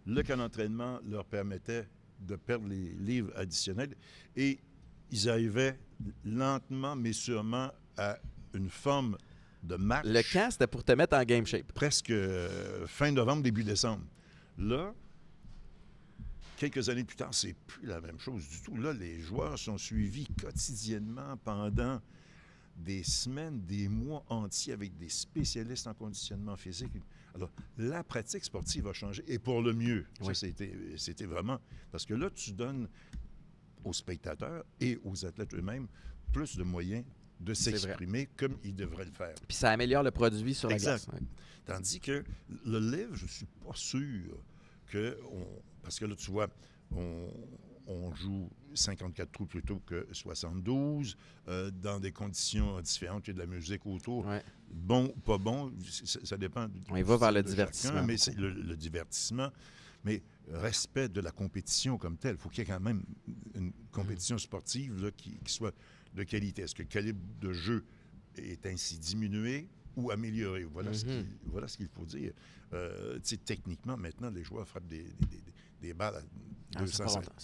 Le camp d'entraînement leur permettait de perdre les livres additionnels et ils arrivaient lentement mais sûrement à une forme de match. Le camp, c'était pour te mettre en game shape. Presque fin novembre, début décembre. Là, quelques années plus tard, c'est plus la même chose du tout. Là, les joueurs sont suivis quotidiennement pendant des semaines, des mois entiers avec des spécialistes en conditionnement physique. Alors, la pratique sportive a changé, et pour le mieux. Oui. Ça, c'était vraiment... Parce que là, tu donnes aux spectateurs et aux athlètes eux-mêmes plus de moyens de s'exprimer comme ils devraient le faire. Puis ça améliore le produit sur la glace. Ouais. Tandis que le livre, je ne suis pas sûr que... Parce que là, tu vois, on joue 54 trous plutôt que 72, dans des conditions différentes. Il y a de la musique autour. Ouais. Bon ou pas bon, ça dépend. On y va vers le divertissement. Chacun, mais c'est le divertissement. Mais respect de la compétition comme telle. Il faut qu'il y ait quand même une compétition sportive là, qui soit de qualité. Est-ce que le calibre de jeu est ainsi diminué ou amélioré? Voilà ce qu'il faut dire. Techniquement, maintenant, les joueurs frappent des balles à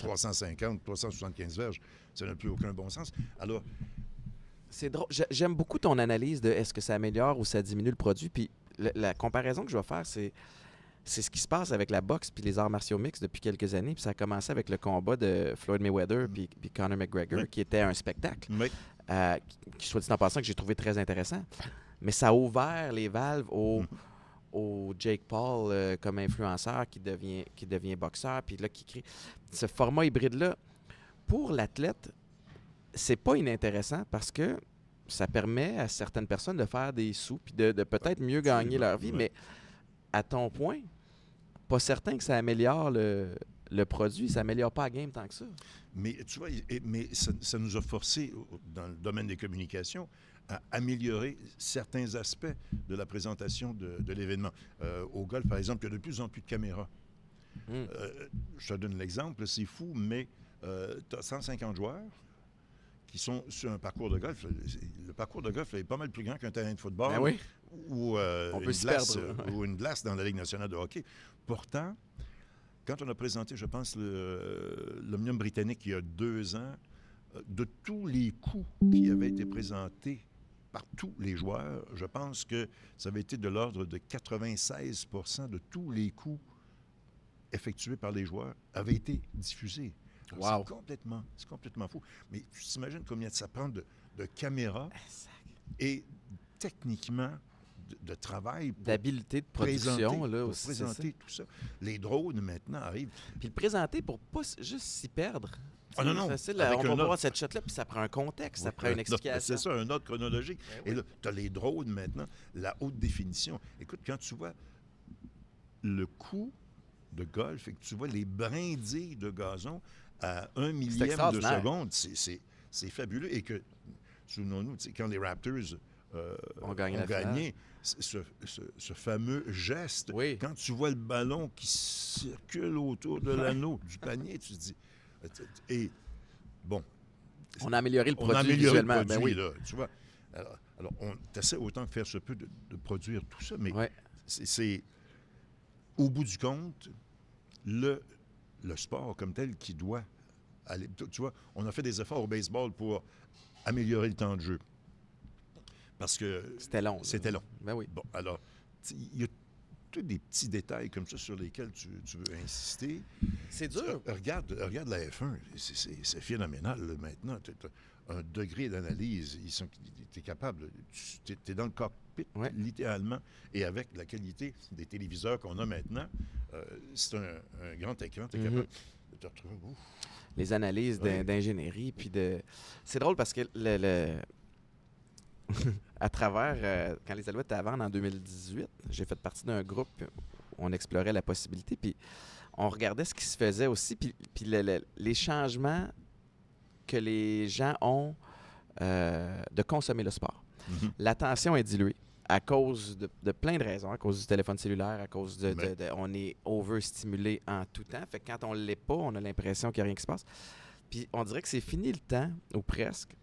350, 375 verges. Ça n'a plus aucun bon sens. Alors, c'est drôle. J'aime beaucoup ton analyse de est-ce que ça améliore ou ça diminue le produit. Puis la comparaison que je vais faire, c'est ce qui se passe avec la boxe puis les arts martiaux mixtes depuis quelques années. Puis ça a commencé avec le combat de Floyd Mayweather puis Conor McGregor, qui était un spectacle, qui, soit dit en passant, que j'ai trouvé très intéressant. Mais ça a ouvert les valves au Jake Paul comme influenceur qui devient boxeur, puis là, qui crée ce format hybride-là. Pour l'athlète, c'est pas inintéressant parce que ça permet à certaines personnes de faire des sous puis de peut-être mieux gagner leur vie. Mais à ton point, pas certain que ça améliore le produit. Ça améliore pas la game tant que ça. Mais tu vois, mais ça nous a forcé, dans le domaine des communications, à améliorer certains aspects de la présentation de l'événement. Au golf, par exemple, il y a de plus en plus de caméras. Je te donne l'exemple, c'est fou, mais tu as 150 joueurs qui sont sur un parcours de golf. Le parcours de golf est pas mal plus grand qu'un terrain de football ou une glace dans la Ligue nationale de hockey. Pourtant, quand on a présenté, je pense, l'Omnium britannique il y a 2 ans, de tous les coups qui avaient été présentés par tous les joueurs, je pense que ça avait été de l'ordre de 96 % de tous les coups effectués par les joueurs avaient été diffusés. Wow. C'est complètement fou. Mais tu t'imagines combien ça prend de caméras et techniquement de travail d'habileté de production là, pour aussi, présenter tout ça. Les drones maintenant arrivent. Puis le présenter pour pas juste s'y perdre. Ah non, non. Facile, on va voir cette shot-là, puis ça prend un contexte, ça prend une explication. C'est ça, un ordre chronologique. Et là, tu as les drones maintenant, la haute définition. Écoute, quand tu vois le coup de golf et que tu vois les brindilles de gazon à 1 millième de seconde, c'est fabuleux. Et que, souvenons-nous, quand les Raptors ont gagné ce fameux geste, quand tu vois le ballon qui circule autour de l'anneau du panier, tu te dis... Et bon... On a amélioré le produit visuellement. Ben oui. Là, tu vois. Alors on essaie autant que faire se peut de produire tout ça, mais c'est au bout du compte, le sport comme tel qui doit aller... Tu vois, on a fait des efforts au baseball pour améliorer le temps de jeu. Parce que... C'était long. C'était long. Ben oui. Bon, alors, il y a tous des petits détails comme ça sur lesquels tu veux insister. C'est dur. Regarde la F1. C'est phénoménal, là, maintenant. Tu as un degré d'analyse. Tu es capable. Tu es dans le cockpit, littéralement. Et avec la qualité des téléviseurs qu'on a maintenant, c'est un grand écran. Tu es capable de te retrouver. Les analyses d'ingénierie. Puis c'est drôle parce que à travers, quand les Alouettes étaient à vendre en 2018, j'ai fait partie d'un groupe où on explorait la possibilité, puis on regardait ce qui se faisait aussi, puis les changements que les gens ont de consommer le sport. L'attention est diluée à cause de plein de raisons, à cause du téléphone cellulaire, à cause on est overstimulé en tout temps. Fait que quand on ne l'est pas, on a l'impression qu'il n'y a rien qui se passe. Puis on dirait que c'est fini le temps, ou presque,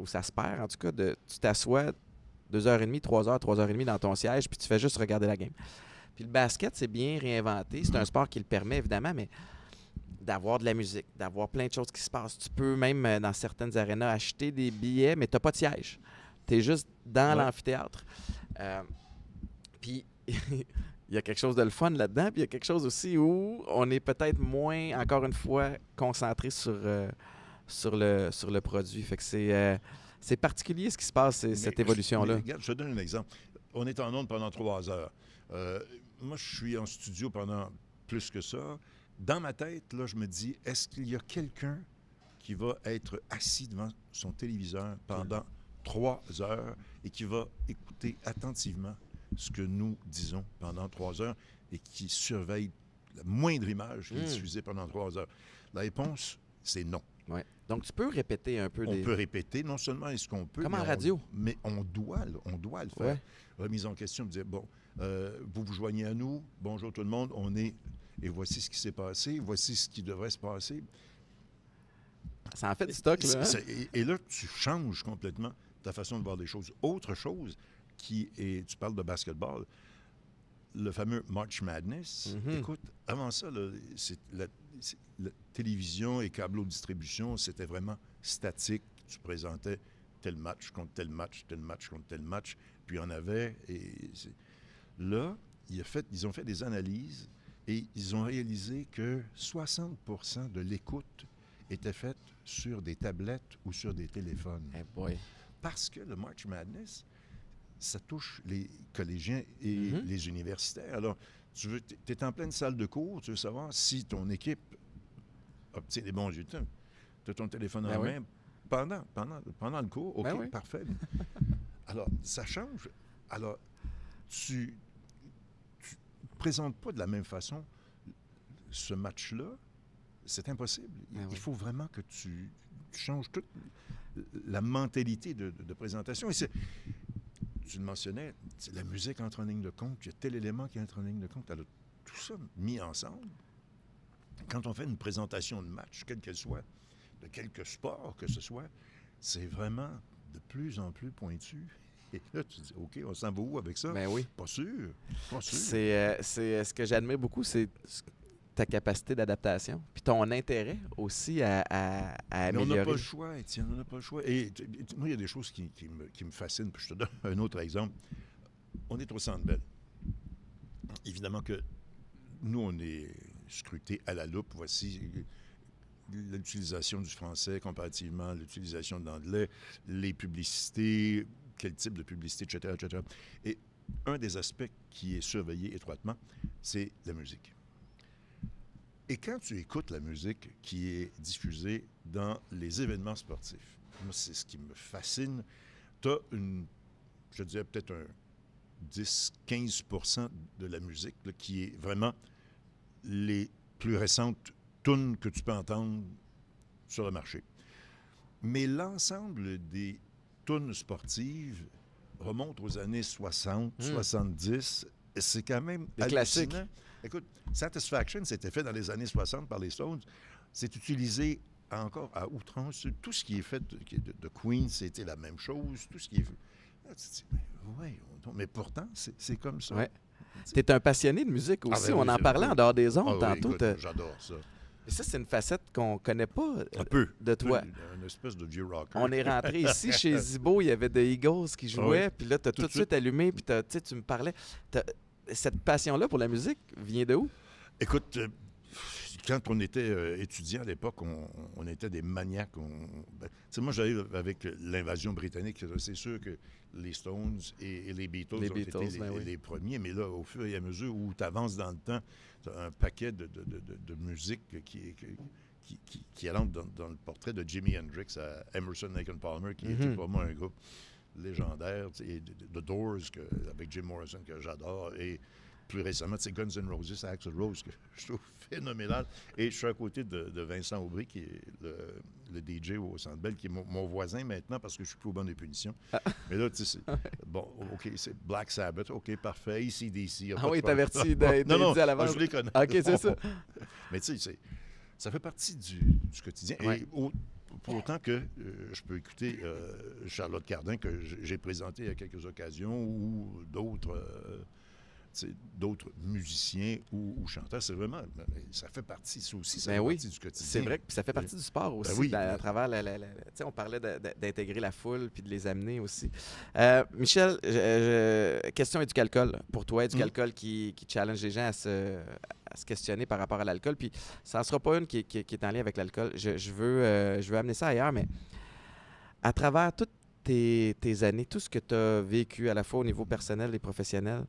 où ça se perd, en tout cas, tu t'assois 2h30, 3h, 3h30 dans ton siège, puis tu fais juste regarder la game. Puis le basket, c'est bien réinventé. C'est un sport qui le permet, évidemment, mais d'avoir de la musique, d'avoir plein de choses qui se passent. Tu peux même, dans certaines arénas, acheter des billets, mais tu n'as pas de siège. Tu es juste dans l'amphithéâtre. Puis il y a quelque chose de le fun là-dedans, puis il y a quelque chose aussi où on est peut-être moins, encore une fois, concentré sur le produit. Fait que c'est particulier ce qui se passe, cette évolution-là. Regarde, je te donne un exemple. On est en onde pendant 3 heures. Moi, je suis en studio pendant plus que ça. Dans ma tête, là, je me dis, est-ce qu'il y a quelqu'un qui va être assis devant son téléviseur pendant 3 heures et qui va écouter attentivement ce que nous disons pendant 3 heures et qui surveille la moindre image qui est diffusée pendant 3 heures? La réponse, c'est non. Ouais. Donc, tu peux répéter un peu On peut répéter, non seulement est-ce qu'on peut... Comme en radio. Mais on doit le faire. Remise en question, dire, bon, vous vous joignez à nous, bonjour tout le monde, on est... Et voici ce qui s'est passé, voici ce qui devrait se passer. Ça en fait du stock, là. Et là, tu changes complètement ta façon de voir les choses. Autre chose qui est... Tu parles de basketball, le fameux March Madness. Écoute, avant ça, là, la télévision et câbleau de distribution, c'était vraiment statique. Tu présentais tel match contre tel match, tel match contre tel match, puis il y en avait. Là, ils ont fait des analyses et ils ont réalisé que 60% de l'écoute était faite sur des tablettes ou sur des téléphones. Hey boy. Parce que le March Madness, ça touche les collégiens et les universitaires. Alors, tu es en pleine salle de cours, tu veux savoir si ton équipe obtient des bons résultats. Tu as ton téléphone en main pendant le cours. OK, parfait. Alors, ça change. Alors, tu présentes pas de la même façon ce match-là, c'est impossible. Il faut vraiment que tu changes toute la mentalité de présentation. Et tu le mentionnais, la musique entre en ligne de compte, il y a tel élément qui entre en ligne de compte. Alors, tout ça mis ensemble, quand on fait une présentation de match, quelle qu'elle soit, de quelque sport que ce soit, c'est vraiment de plus en plus pointu. Et là, tu dis, OK, on s'en va où avec ça? Ben oui. Pas sûr. Pas sûr. C'est ce que j'admire beaucoup, c'est ta capacité d'adaptation, puis ton intérêt aussi à améliorer. Mais on n'a pas le choix, Étienne, on n'a pas le choix. Et moi, il y a des choses qui me fascinent, puis je te donne un autre exemple. On est au Centre Bell. Évidemment que nous, on est scruté à la loupe. Voici l'utilisation du français comparativement à l'utilisation de l'anglais, les publicités, quel type de publicité, etc., etc. Et un des aspects qui est surveillé étroitement, c'est la musique. Et quand tu écoutes la musique qui est diffusée dans les événements sportifs, moi, c'est ce qui me fascine. Tu as je dirais peut-être un 10-15% de la musique là, qui est vraiment les plus récentes tunes que tu peux entendre sur le marché. Mais l'ensemble des tunes sportives remonte aux années 60, 70. C'est quand même des hallucinant. Classiques. Écoute, Satisfaction, c'était fait dans les années 60 par les Stones. C'est utilisé encore à outrance. Tout ce qui est fait de Queen, c'était la même chose. Tout ce qui est fait. Là, tu te dis, mais pourtant, c'est comme ça. Ouais. Tu es un passionné de musique aussi. Ben oui, On en parlait en dehors des ondes tantôt. Écoute, j'adore ça. Et ça, c'est une facette qu'on ne connaît pas de toi. Une espèce de vieux rocker. On est rentré ici chez Zibo, il y avait The Eagles qui jouaient, puis là, tu as tout de suite allumé, puis tu me parlais. Cette passion-là pour la musique vient de où? Écoute, quand on était étudiant à l'époque, on était des maniaques. Moi, j'arrive avec l'invasion britannique. C'est sûr que les Stones et les Beatles ont été les premiers, mais là, au fur et à mesure où tu avances dans le temps, tu as un paquet de musique qui entre dans le portrait de Jimi Hendrix à Emerson, Lake and Palmer, qui était pour moi un groupe légendaire, et The Doors avec Jim Morrison que j'adore, et plus récemment, c'est Guns N' Roses, Axl Rose, que je trouve phénoménal. Et je suis à côté de Vincent Aubry, qui est le DJ au Centre Bell, qui est mon voisin maintenant, parce que je suis plus au banc des punitions. Mais là, tu sais, bon, OK, c'est Black Sabbath, OK, parfait, AC/DC. Ah oui, t'avertis d'être dit à l'avance. Je les connais. OK, c'est ça. Mais tu sais, ça fait partie du quotidien. Ouais. Et pour autant que je peux écouter Charlotte Cardin, que j'ai présenté à quelques occasions, ou d'autres musiciens ou chanteurs, c'est vraiment, ça fait partie, ça aussi, ça fait partie du quotidien. C'est vrai, puis ça fait partie du sport aussi, à travers on parlait d'intégrer la foule puis de les amener aussi. Michel, question éducalcool. Pour toi, éducalcool qui challenge les gens à se questionner par rapport à l'alcool, puis ça ne sera pas une qui est en lien avec l'alcool. Je veux amener ça ailleurs, mais à travers toutes tes années, tout ce que tu as vécu à la fois au niveau personnel et professionnel,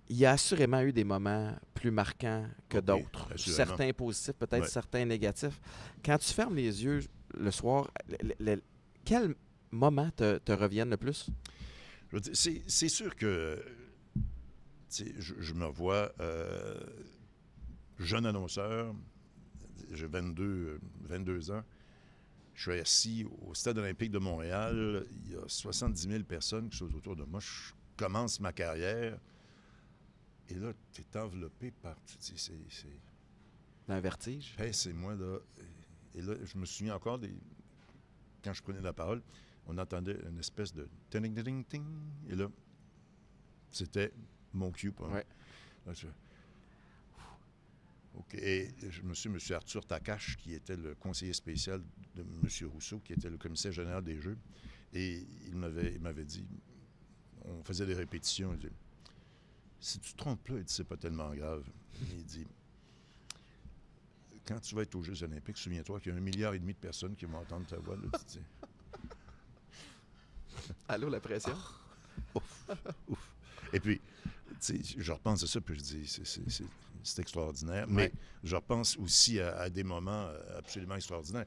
il y a assurément eu des moments plus marquants que d'autres. Certains positifs, peut-être certains négatifs. Quand tu fermes les yeux le soir, quels moments te reviennent le plus? C'est sûr que je me vois jeune annonceur, j'ai 22 ans. Je suis assis au Stade olympique de Montréal. Il y a 70 000 personnes qui sont autour de moi. Je commence ma carrière. Et là, tu es enveloppé par... Tu dis, c'est... Un vertige. Hey, c'est moi, là. Et là, je me souviens encore, quand je prenais la parole, on entendait une espèce de... ting-ting-ting-ting. Et là, c'était mon cue. Ouais. Là, OK. Et je me suis M. Arthur Takache, qui était le conseiller spécial de M. Rousseau, qui était le commissaire général des Jeux. Et il m'avait dit... On faisait des répétitions. Il dit, si tu te trompes là, il dit, c'est pas tellement grave. Il dit, quand tu vas être aux Jeux olympiques, souviens-toi qu'il y a 1,5 milliard de personnes qui vont entendre ta voix. Là, tu dis. Allô, la pression? Ouf. Et puis, tu sais, je repense à ça, puis je dis, c'est extraordinaire. Mais je repense aussi à des moments absolument extraordinaires.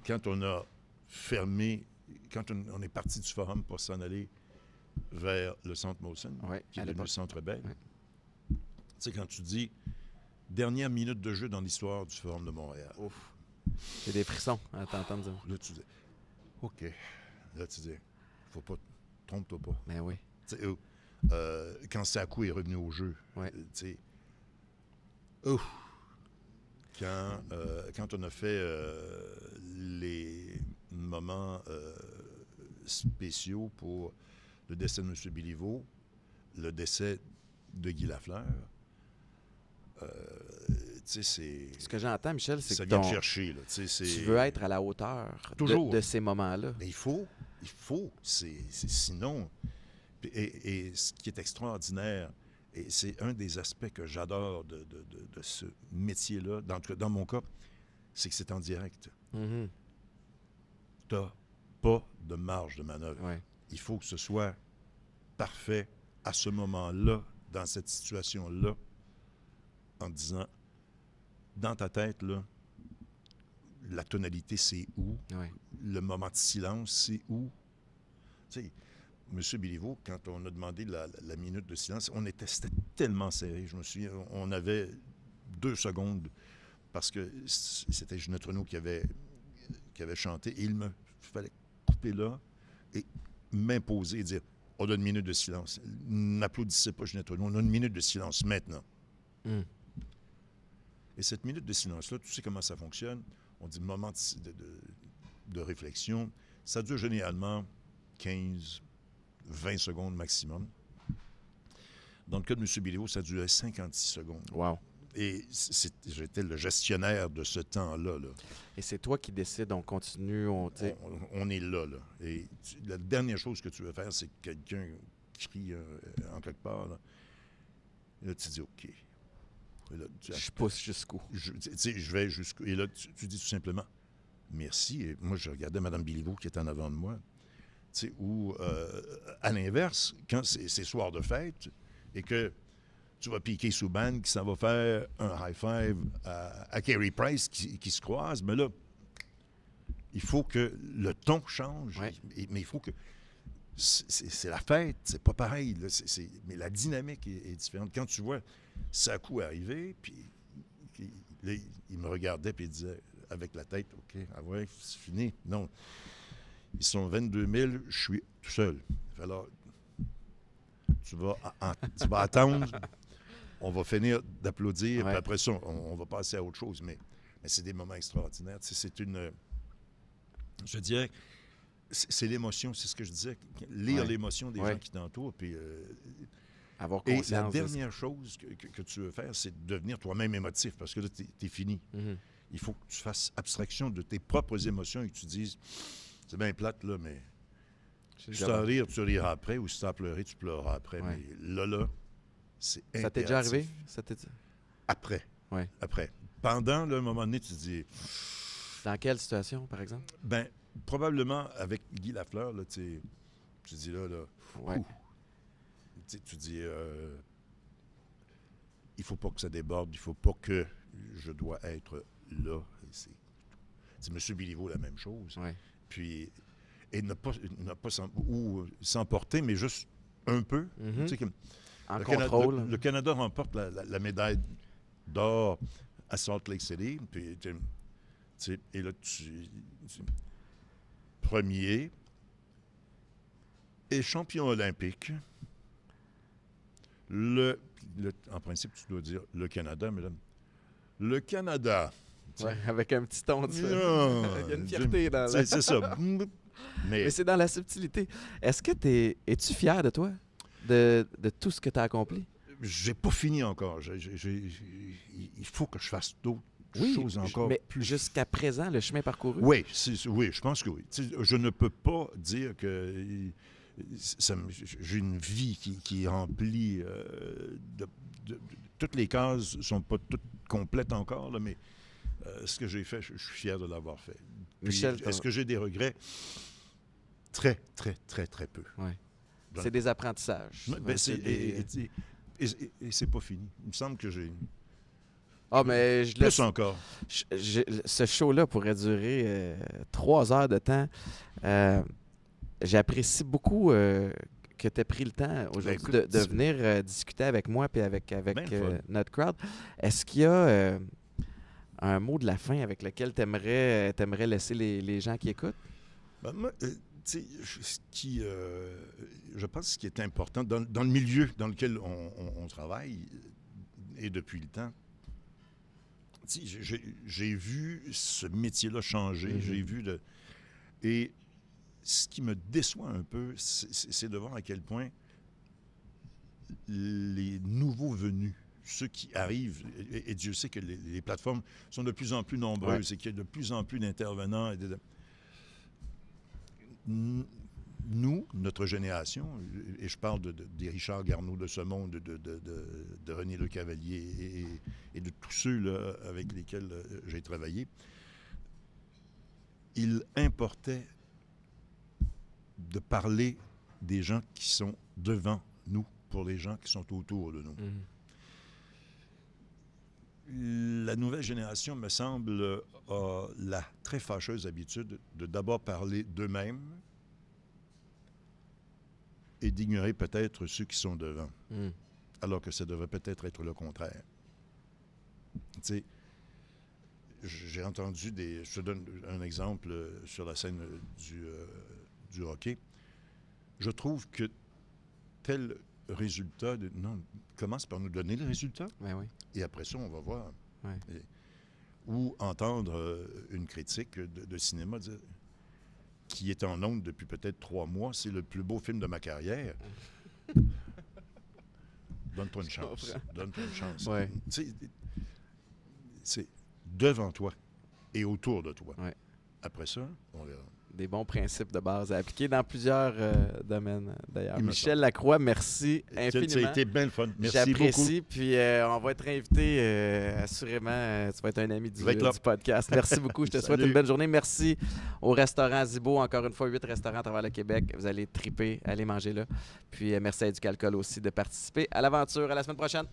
Quand on a fermé, quand on est parti du forum pour s'en aller vers le centre Molson, qui est devenu le centre Bell. sais, quand tu dis dernière minute de jeu dans l'histoire du Forum de Montréal. Ouf. C'est des frissons à t'entendre dire. Là, tu dis, OK. Là, tu dis, faut pas, trompe-toi pas. Ben oui. Quand Sakou est revenu au jeu, Ouais. tu sais, quand on a fait les moments spéciaux pour le décès de M. Béliveau, le décès de Guy Lafleur, tu sais, c'est... Ce que j'entends, Michel, c'est ça que vient me chercher, là. Tu veux être à la hauteur de ces moments-là. Mais il faut. Sinon... Et ce qui est extraordinaire, et c'est un des aspects que j'adore de ce métier-là, dans mon cas, c'est que c'est en direct. Mm-hmm. Tu n'as pas de marge de manœuvre. Ouais. Il faut que ce soit parfait à ce moment-là, dans cette situation-là, en disant, dans ta tête, là, la tonalité, c'est où? Ouais. Le moment de silence, c'est où? Tu sais, M. Béliveau, quand on a demandé la minute de silence, c'était tellement serré. Je me souviens, on avait 2 secondes parce que c'était Ginette Renault qui avait chanté. Et il me fallait couper là et m'imposer et dire, on a une minute de silence. N'applaudissez pas Ginette Renault, on a une minute de silence maintenant. Mm. Et cette minute de silence-là, tu sais comment ça fonctionne. On dit moment de réflexion. Ça dure généralement 15, 20 secondes maximum. Dans le cas de M. Béliveau, ça durait 56 secondes. Wow. Et j'étais le gestionnaire de ce temps-là. Là. Et c'est toi qui décides, on continue, on est là. Et la dernière chose que tu veux faire, c'est que quelqu'un crie en quelque part. Là, et là, tu dis OK. Là, je pousse jusqu'où? Je vais jusqu'où. Et là, tu dis tout simplement merci. Et moi, je regardais Mme Béliveau qui était en avant de moi. Ou, à l'inverse, quand c'est soir de fête et que tu vas piquer Souban qui s'en va faire un high five à Carey Price qui se croise, mais là, il faut que le ton change, ouais. Mais il faut que... C'est la fête, c'est pas pareil, là, mais la dynamique est différente. Quand tu vois Sakou arriver, puis là, il me regardait puis il disait avec la tête, OK, ah ouais, c'est fini. Non. Ils sont 22 000, je suis tout seul. Alors, tu vas attendre, on va finir d'applaudir, ouais. Puis après ça, on va passer à autre chose. Mais c'est des moments extraordinaires. C'est une... Je dirais, c'est l'émotion, c'est ce que je disais. Lire l'émotion des gens qui t'entourent, puis... avoir conscience. Et la dernière chose que tu veux faire, c'est de devenir toi-même émotif, parce que là, t'es fini. Mm-hmm. Il faut que tu fasses abstraction de tes propres émotions et que tu dises... C'est bien plate, là, mais si tu en rire, tu riras après, ou si tu en pleurer, tu pleureras après. Ouais. Mais là, c'est impératif. Ça t'est déjà arrivé? Après. Ouais. Après. Pendant, là, un moment donné, tu dis... Dans quelle situation, par exemple? Ben, probablement avec Guy Lafleur, là, tu dis là... Ouais. Tu dis... il faut pas que ça déborde, il faut pas que je dois être là. C'est M. Béliveau, la même chose. Ouais. Puis, et ne pas s'emporter, mais juste un peu. Mm-hmm. Tu sais, comme en contrôle. Le Canada remporte la médaille d'or à Salt Lake City. Puis, et là, premier et champion olympique. En principe, tu dois dire le Canada, mais là, le Canada... Ouais, avec un petit ton de ça. Il y a une fierté dans la... C'est ça. Mais c'est dans la subtilité. Es-tu fier de toi? De tout ce que tu as accompli? J'ai pas fini encore. Il faut que je fasse d'autres choses encore. Mais jusqu'à présent, le chemin parcouru? Oui, je pense que oui. Je ne peux pas dire que j'ai une vie qui est remplie toutes les cases ne sont pas toutes complètes encore, là, mais ce que j'ai fait, je suis fier de l'avoir fait. Michel, est-ce que j'ai des regrets? Très, très, très, très peu. Ouais. C'est des apprentissages. Et c'est pas fini. Il me semble que j'ai... Ah, mais je plus encore. Ce show-là pourrait durer 3 heures de temps. J'apprécie beaucoup que tu aies pris le temps aujourd'hui écoute, de venir discuter avec moi et avec notre crowd. Est-ce qu'il y a un mot de la fin avec lequel tu aimerais laisser les gens qui écoutent? Ben, moi, je pense que ce qui est important dans le milieu dans lequel on travaille, et depuis le temps, j'ai vu ce métier-là changer, j'ai vu et ce qui me déçoit un peu, c'est de voir à quel point les nouveaux venus, ceux qui arrivent, et Dieu sait que les plateformes sont de plus en plus nombreuses et qu'il y a de plus en plus d'intervenants. Nous, notre génération, et je parle des Richard Garneau de ce monde, de René Le Cavalier et de tous ceux là, avec lesquels j'ai travaillé, il importait de parler des gens qui sont devant nous pour les gens qui sont autour de nous. La nouvelle génération, me semble, a la très fâcheuse habitude de d'abord parler d'eux-mêmes et d'ignorer peut-être ceux qui sont devant, alors que ça devrait peut-être être le contraire. Tu sais, j'ai entendu je te donne un exemple sur la scène du hockey. Je trouve que tel résultat, commence par nous donner le résultat, et après ça, on va voir. Ou entendre une critique de cinéma dire qui est en ondes depuis peut-être 3 mois, c'est le plus beau film de ma carrière. Donne-toi une chance. Donne-toi une chance. C'est devant toi et autour de toi. Après ça, on verra. Des bons principes de base à appliquer dans plusieurs domaines, d'ailleurs. Michel Lacroix, merci infiniment. Ça a été bien le fun. Merci J'apprécie, beaucoup. Puis on va être invité, assurément. Tu vas être un ami du podcast. Merci beaucoup. Je te souhaite une bonne journée. Merci au restaurant Zibo. Encore une fois, 8 restaurants à travers le Québec. Vous allez triper, aller manger là. Puis merci à Éducalcool aussi de participer à l'aventure. À la semaine prochaine.